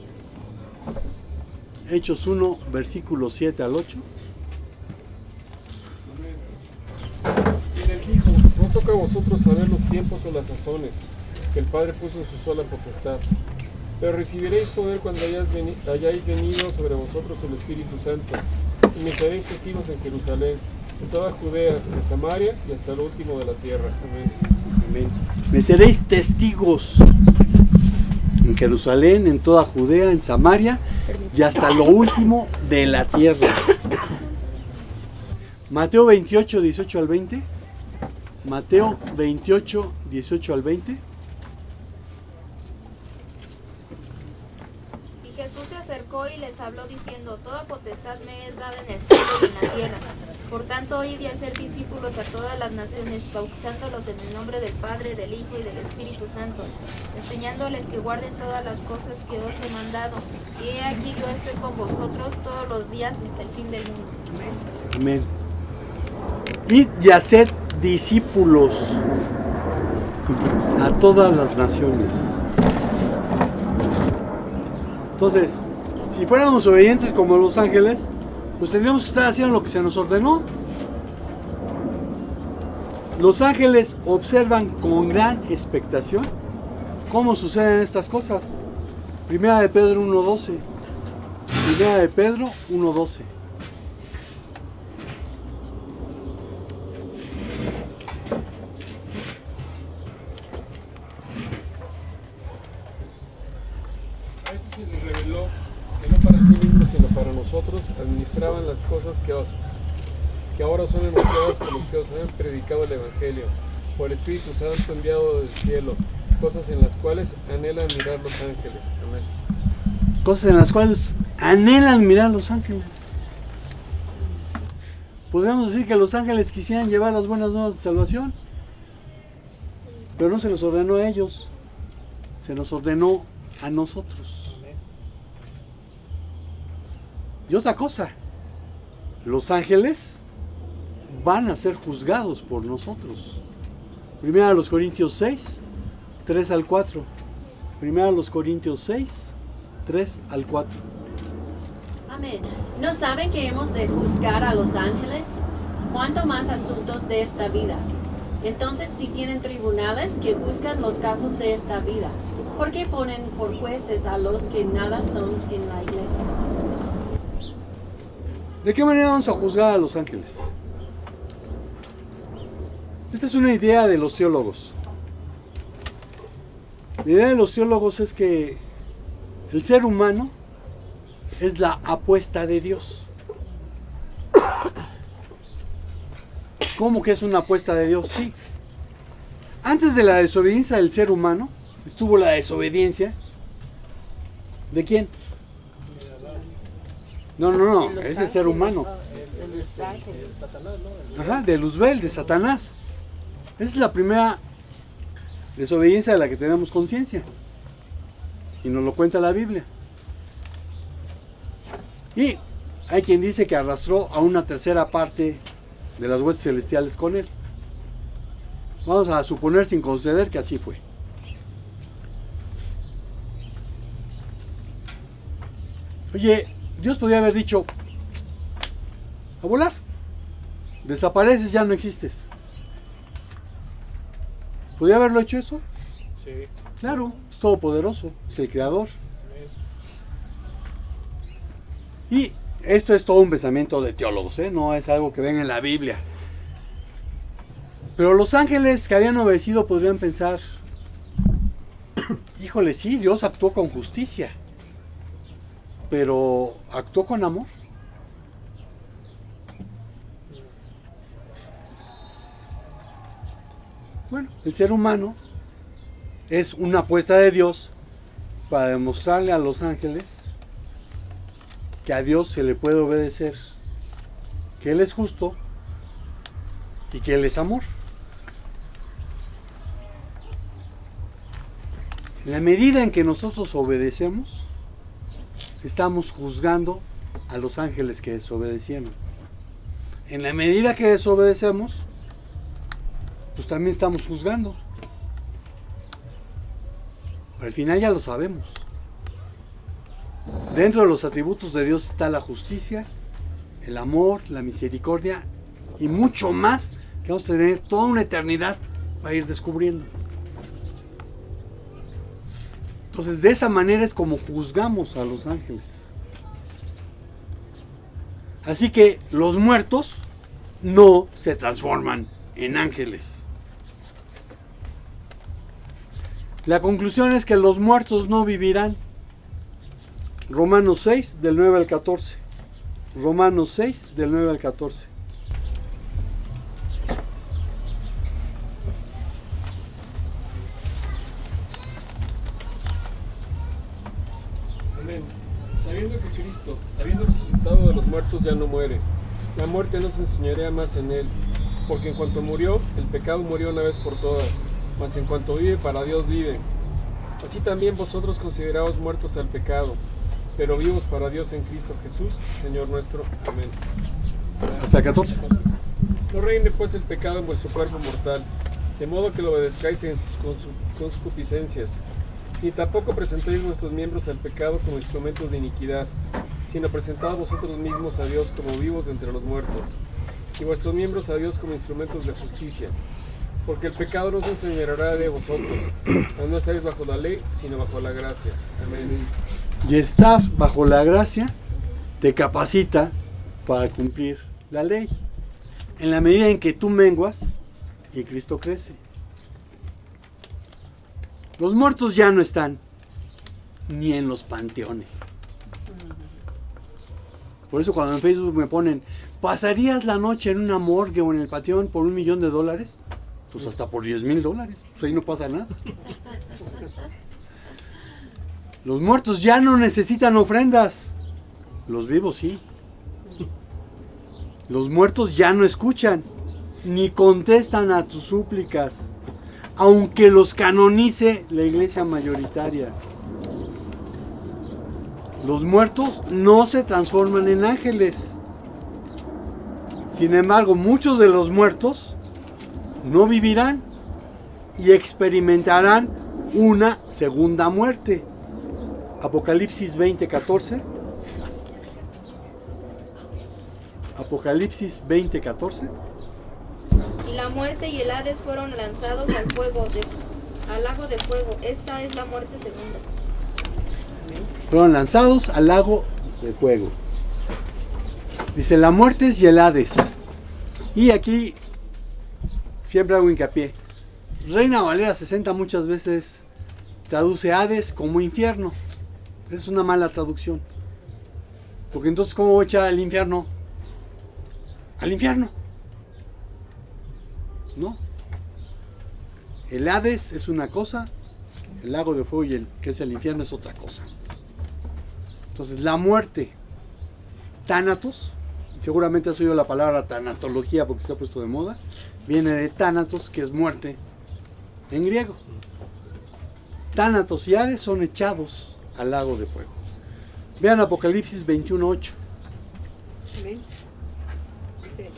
Hechos 1, versículos 7 al 8. Y les dijo, no os toca a vosotros saber los tiempos o las sazones que el Padre puso en su sola potestad, pero recibiréis poder cuando hayáis venido sobre vosotros el Espíritu Santo, y me seréis testigos en Jerusalén, en toda Judea, en Samaria y hasta lo último de la tierra. Amén. Amén. Me seréis testigos en Jerusalén, en toda Judea, en Samaria y hasta lo último de la tierra. Mateo 28, 18 al 20. Mateo 28, 18 al 20. Y Jesús se acercó y les habló diciendo, toda potestad me es dada en el cielo y en la tierra. Por tanto, id y hacer discípulos a todas las naciones, bautizándolos en el nombre del Padre, del Hijo y del Espíritu Santo, enseñándoles que guarden todas las cosas que os he mandado. Y he aquí yo estoy con vosotros todos los días hasta el fin del mundo. Amén. Id y haced discípulos a todas las naciones. Entonces, si fuéramos obedientes como los ángeles, pues tendríamos que estar haciendo lo que se nos ordenó. Los ángeles observan con gran expectación cómo suceden estas cosas. Primera de Pedro 1:12. Primera de Pedro 1:12. A esto se les reveló que no para sí mismos, sino para nosotros, administraban las cosas que ahora son anunciadas por los que os han predicado el Evangelio, por el Espíritu Santo enviado del cielo, cosas en las cuales anhelan mirar los ángeles. Amén. Cosas en las cuales anhelan mirar los ángeles. Podríamos decir que los ángeles quisieran llevar las buenas nuevas de salvación, pero no se los ordenó a ellos, se nos ordenó a nosotros. Y otra cosa, los ángeles van a ser juzgados por nosotros. Primera a los Corintios 6, 3 al 4. Primera a los Corintios 6, 3 al 4. Amén. ¿No saben que hemos de juzgar a los ángeles? ¿Cuánto más asuntos de esta vida? Entonces, si tienen tribunales que juzgan los casos de esta vida, ¿por qué ponen por jueces a los que nada son en la iglesia? ¿De qué manera vamos a juzgar a los ángeles? Esta es una idea de los teólogos. La idea de los teólogos es que el ser humano es la apuesta de Dios. ¿Cómo que es una apuesta de Dios? Sí. Antes de la desobediencia del ser humano, estuvo la desobediencia. ¿De quién? No, es el ser humano. El Satanás, ¿no? Ajá, de Luzbel, de Satanás. Esa es la primera desobediencia de la que tenemos conciencia. Y nos lo cuenta la Biblia. Y hay quien dice que arrastró a una tercera parte de las huestes celestiales con él. Vamos a suponer sin conceder que así fue. Oye, Dios podría haber dicho, a volar, desapareces, ya no existes. ¿Podría haberlo hecho eso? Sí. Claro, es todopoderoso, es el creador. Y esto es todo un pensamiento de teólogos, no es algo que venga en la Biblia. Pero los ángeles que habían obedecido podrían pensar, híjole, sí, Dios actuó con justicia, pero ¿actuó con amor? Bueno, el ser humano es una apuesta de Dios para demostrarle a los ángeles que a Dios se le puede obedecer, que Él es justo y que Él es amor. En la medida en que nosotros obedecemos, estamos juzgando a los ángeles que desobedecieron. En la medida que desobedecemos, pues también estamos juzgando. Al final ya lo sabemos. Dentro de los atributos de Dios está la justicia, el amor, la misericordia y mucho más que vamos a tener toda una eternidad para ir descubriendo. Entonces, de esa manera es como juzgamos a los ángeles. Así que los muertos no se transforman en ángeles. La conclusión es que los muertos no vivirán. Romanos 6, del 9 al 14. Romanos 6, del 9 al 14. Amén. sabiendo que Cristo, habiendo resucitado de los muertos, ya no muere. La muerte no se enseñorea más en él, porque en cuanto murió, el pecado murió una vez por todas, mas en cuanto vive, para Dios vive. Así también vosotros consideraos muertos al pecado, pero vivos para Dios en Cristo Jesús, Señor nuestro. Amén. Hasta el 14. No reine pues el pecado en vuestro cuerpo mortal, de modo que lo obedezcáis en sus concupiscencias, ni tampoco presentéis vuestros miembros al pecado como instrumentos de iniquidad, sino presentad vosotros mismos a Dios como vivos de entre los muertos, y vuestros miembros a Dios como instrumentos de justicia. Porque el pecado no se enseñoreará de vosotros, pues no estáis bajo la ley, sino bajo la gracia. Amén. Y estar bajo la gracia te capacita para cumplir la ley. En la medida en que tú menguas y Cristo crece. Los muertos ya no están ni en los panteones. Por eso cuando en Facebook me ponen, ¿pasarías la noche en una morgue o en el panteón por $1,000,000? Pues hasta por $10,000. Pues ahí no pasa nada. Los muertos ya no necesitan ofrendas. Los vivos sí. Los muertos ya no escuchan, ni contestan a tus súplicas, aunque los canonice la iglesia mayoritaria. Los muertos no se transforman en ángeles. Sin embargo, muchos de los muertos no vivirán y experimentarán una segunda muerte. Apocalipsis 20:14. Apocalipsis 20:14. Y la muerte y el Hades fueron lanzados al lago de fuego. Esta es la muerte segunda. Fueron lanzados al lago de fuego. Dice la muerte y el Hades. Y aquí siempre hago hincapié. Reina Valera 60 muchas veces traduce Hades como infierno. Es una mala traducción. Porque entonces, ¿cómo voy a echar al infierno? Al infierno. ¿No? El Hades es una cosa, el lago de fuego y el que es el infierno es otra cosa. Entonces, la muerte, Thanatos, seguramente has oído la palabra tanatología porque se ha puesto de moda, viene de Thanatos, que es muerte en griego. Thanatos y Hades son echados al lago de fuego. Vean Apocalipsis 21:8. Amén. Dice,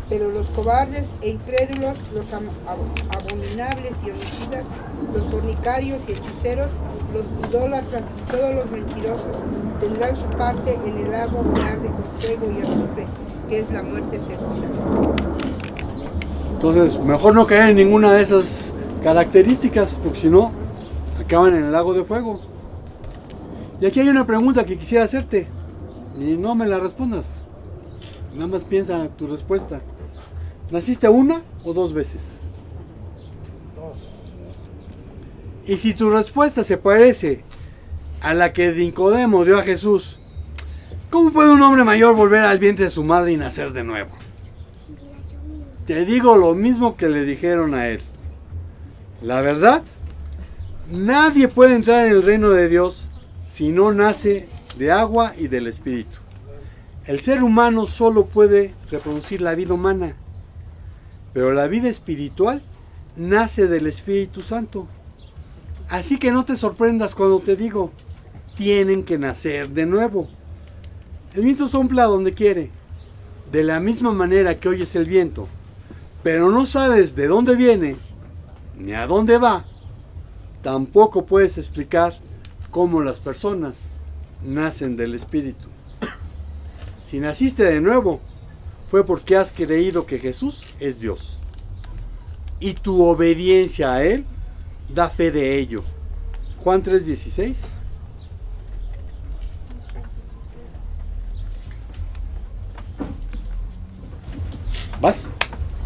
pero los cobardes e incrédulos, los abominables y homicidas, los fornicarios y hechiceros, los idólatras y todos los mentirosos tendrán su parte en el lago que arde con fuego y azufre, que es la muerte segunda. Entonces, mejor no caer en ninguna de esas características, porque si no, acaban en el lago de fuego. Y aquí hay una pregunta que quisiera hacerte, y no me la respondas. Nada más piensa tu respuesta. ¿Naciste una o dos veces? Dos. Y si tu respuesta se parece a la que Nicodemo dio a Jesús, ¿cómo puede un hombre mayor volver al vientre de su madre y nacer de nuevo? Te digo lo mismo que le dijeron a él. La verdad, nadie puede entrar en el reino de Dios si no nace de agua y del Espíritu. El ser humano solo puede reproducir la vida humana, pero la vida espiritual nace del Espíritu Santo. Así que no te sorprendas cuando te digo, tienen que nacer de nuevo. El viento sopla donde quiere, de la misma manera que oyes el viento, pero no sabes de dónde viene ni a dónde va. Tampoco puedes explicar cómo las personas nacen del Espíritu. Si naciste de nuevo, fue porque has creído que Jesús es Dios. Y tu obediencia a Él da fe de ello. Juan 3:16. ¿Vas?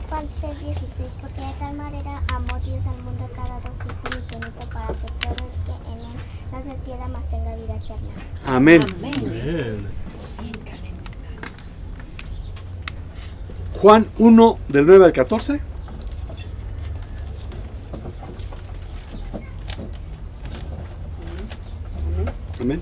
Juan 3:16, porque de tal manera amó Dios al mundo que ha dado su Hijo unigénito para que todo el que en Él no se pierda, mas tenga vida eterna. Amén. Amén. Juan 1, del 9 al 14. Amén.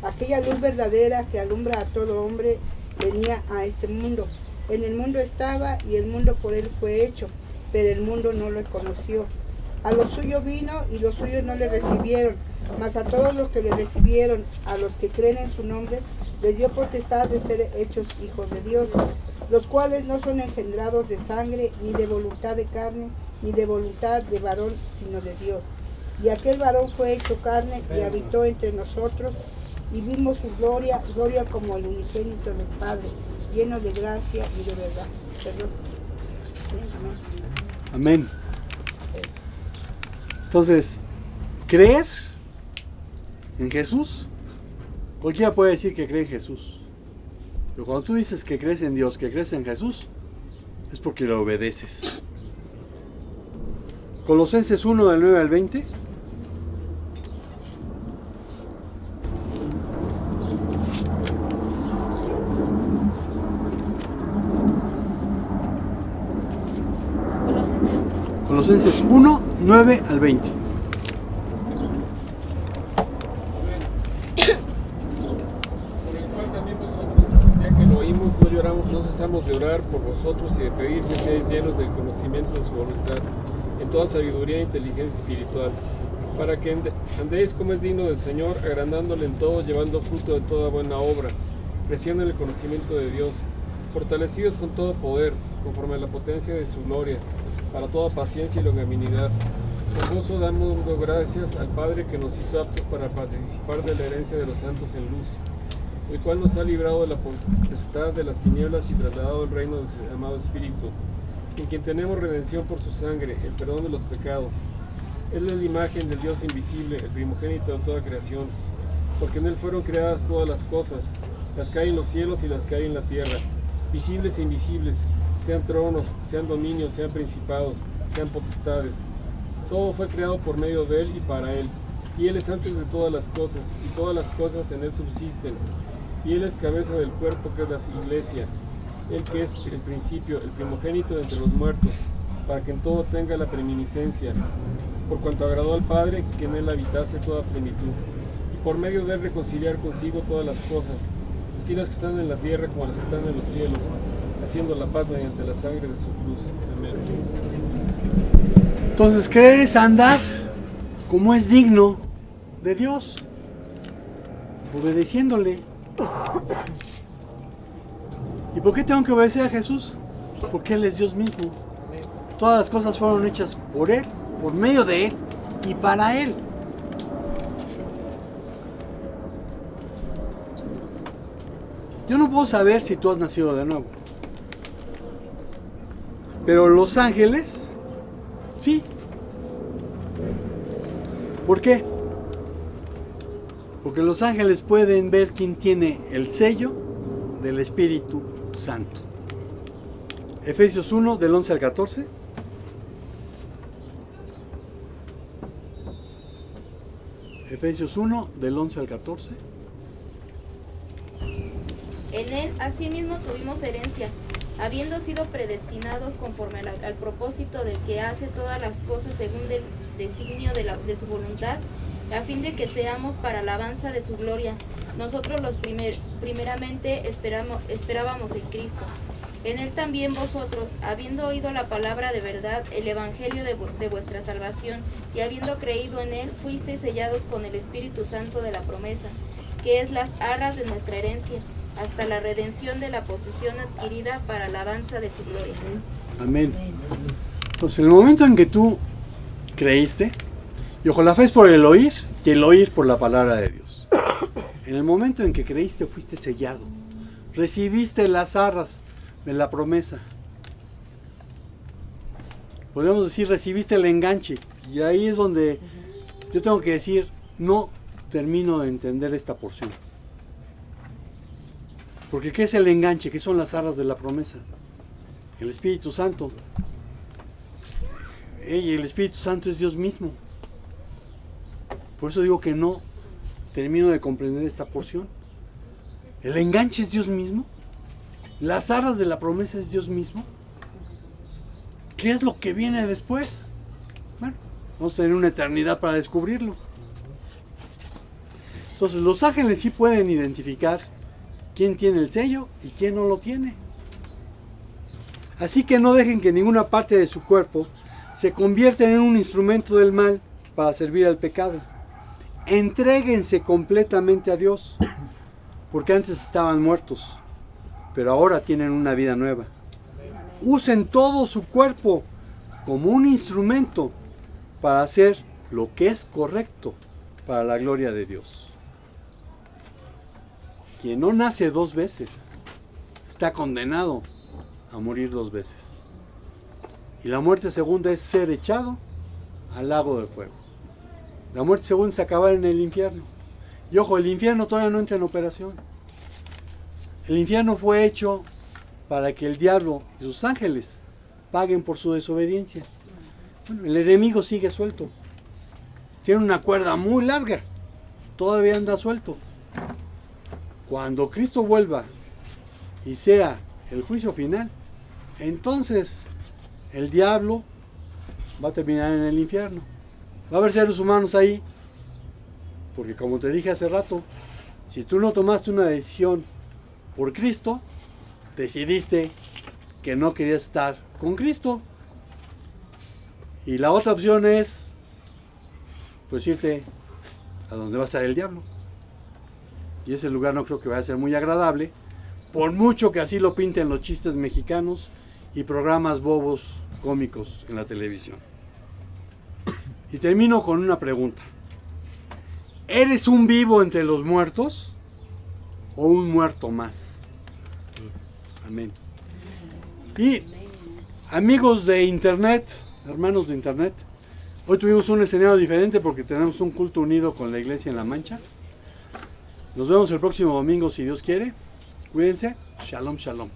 Aquella aquella luz verdadera que alumbra a todo hombre venía a este mundo. En el mundo estaba y el mundo por él fue hecho, pero el mundo no lo conoció. A los suyos vino y los suyos no le recibieron, mas a todos los que le recibieron, a los que creen en su nombre, les dio potestad de ser hechos hijos de Dios, los cuales no son engendrados de sangre, ni de voluntad de carne, ni de voluntad de varón, sino de Dios. Y aquel varón fue hecho carne y habitó entre nosotros, y vimos su gloria, gloria como el unigénito del Padre, lleno de gracia y de verdad. Perdón. Amén. Entonces, creer en Jesús, cualquiera puede decir que cree en Jesús. Pero cuando tú dices que crees en Dios, que crees en Jesús, es porque lo obedeces. Colosenses 1, del 9 al 20. Colosenses 1, 9 al 20. Por el cual también vosotros, desde el día que lo oímos, no lloramos, no cesamos de orar por vosotros y de pedir que seáis llenos del conocimiento de su voluntad, en toda sabiduría e inteligencia espiritual, para que andéis como es digno del Señor, agrandándole en todo, llevando fruto de toda buena obra, creciendo en el conocimiento de Dios, fortalecidos con todo poder, conforme a la potencia de su gloria, para toda paciencia y longanimidad. Con gozo damos gracias al Padre que nos hizo aptos para participar de la herencia de los santos en luz, el cual nos ha librado de la potestad de las tinieblas y trasladado al reino de su amado Espíritu, en quien tenemos redención por su sangre, el perdón de los pecados. Él es la imagen del Dios invisible, el primogénito de toda creación, porque en Él fueron creadas todas las cosas, las que hay en los cielos y las que hay en la tierra, visibles e invisibles, sean tronos, sean dominios, sean principados, sean potestades. Todo fue creado por medio de Él y para Él, y Él es antes de todas las cosas, y todas las cosas en Él subsisten, y Él es cabeza del cuerpo que es la iglesia, Él que es el principio, el primogénito de entre los muertos, para que en todo tenga la preeminencia, por cuanto agradó al Padre que en Él habitase toda plenitud, y por medio de Él reconciliar consigo todas las cosas, así las que están en la tierra como las que están en los cielos, haciendo la paz mediante la sangre de su cruz. Amén. Entonces, creer es andar como es digno de Dios, obedeciéndole. ¿Y por qué tengo que obedecer a Jesús? Pues porque Él es Dios mismo. Todas las cosas fueron hechas por Él, por medio de Él y para Él. Yo no puedo saber si tú has nacido de nuevo. Pero los ángeles, sí. ¿Por qué? Porque los ángeles pueden ver quién tiene el sello del Espíritu Santo. Efesios 1, del 11 al 14. Efesios 1, del 11 al 14. En Él asimismo tuvimos herencia, habiendo sido predestinados conforme al propósito del que hace todas las cosas según el designio de su voluntad, a fin de que seamos para alabanza de su gloria. Nosotros los primeramente esperábamos en Cristo. En Él también vosotros, habiendo oído la palabra de verdad, el evangelio de vuestra salvación, y habiendo creído en Él, fuisteis sellados con el Espíritu Santo de la promesa, que es las arras de nuestra herencia, hasta la redención de la posesión adquirida para alabanza de su gloria. Amén. Entonces, en el momento en que tú creíste, y ojo, la fe es por el oír, y el oír por la palabra de Dios. En el momento en que creíste, fuiste sellado. Recibiste las arras de la promesa. Podríamos decir, recibiste el enganche. Y ahí es donde yo tengo que decir, no termino de entender esta porción. Porque ¿qué es el enganche? ¿Qué son las arras de la promesa? El Espíritu Santo. Y el Espíritu Santo es Dios mismo. Por eso digo que no termino de comprender esta porción. El enganche es Dios mismo. Las arras de la promesa es Dios mismo. ¿Qué es lo que viene después? Bueno, vamos a tener una eternidad para descubrirlo. Entonces los ángeles sí pueden identificar quién tiene el sello y quién no lo tiene. Así que no dejen que ninguna parte de su cuerpo se convierta en un instrumento del mal para servir al pecado. Entréguense completamente a Dios, porque antes estaban muertos, pero ahora tienen una vida nueva. Usen todo su cuerpo como un instrumento para hacer lo que es correcto para la gloria de Dios. Quien no nace 2 veces está condenado a morir 2 veces. Y la muerte segunda es ser echado al lago de fuego. La muerte segunda es acabar en el infierno. Y ojo, el infierno todavía no entra en operación. El infierno fue hecho para que el diablo y sus ángeles paguen por su desobediencia. Bueno, el enemigo sigue suelto. Tiene una cuerda muy larga. Todavía anda suelto. Cuando Cristo vuelva y sea el juicio final, entonces el diablo va a terminar en el infierno. Va a haber seres humanos ahí, porque como te dije hace rato, si tú no tomaste una decisión por Cristo, decidiste que no querías estar con Cristo. Y la otra opción es, pues, irte a donde va a estar el diablo. Y ese lugar no creo que vaya a ser muy agradable, por mucho que así lo pinten los chistes mexicanos y programas bobos cómicos en la televisión. Y termino con una pregunta. ¿Eres un vivo entre los muertos o un muerto más? Amén. Y amigos de internet, hermanos de internet, hoy tuvimos un escenario diferente porque tenemos un culto unido con la iglesia en La Mancha. Nos vemos el próximo domingo si Dios quiere. Cuídense. Shalom, shalom.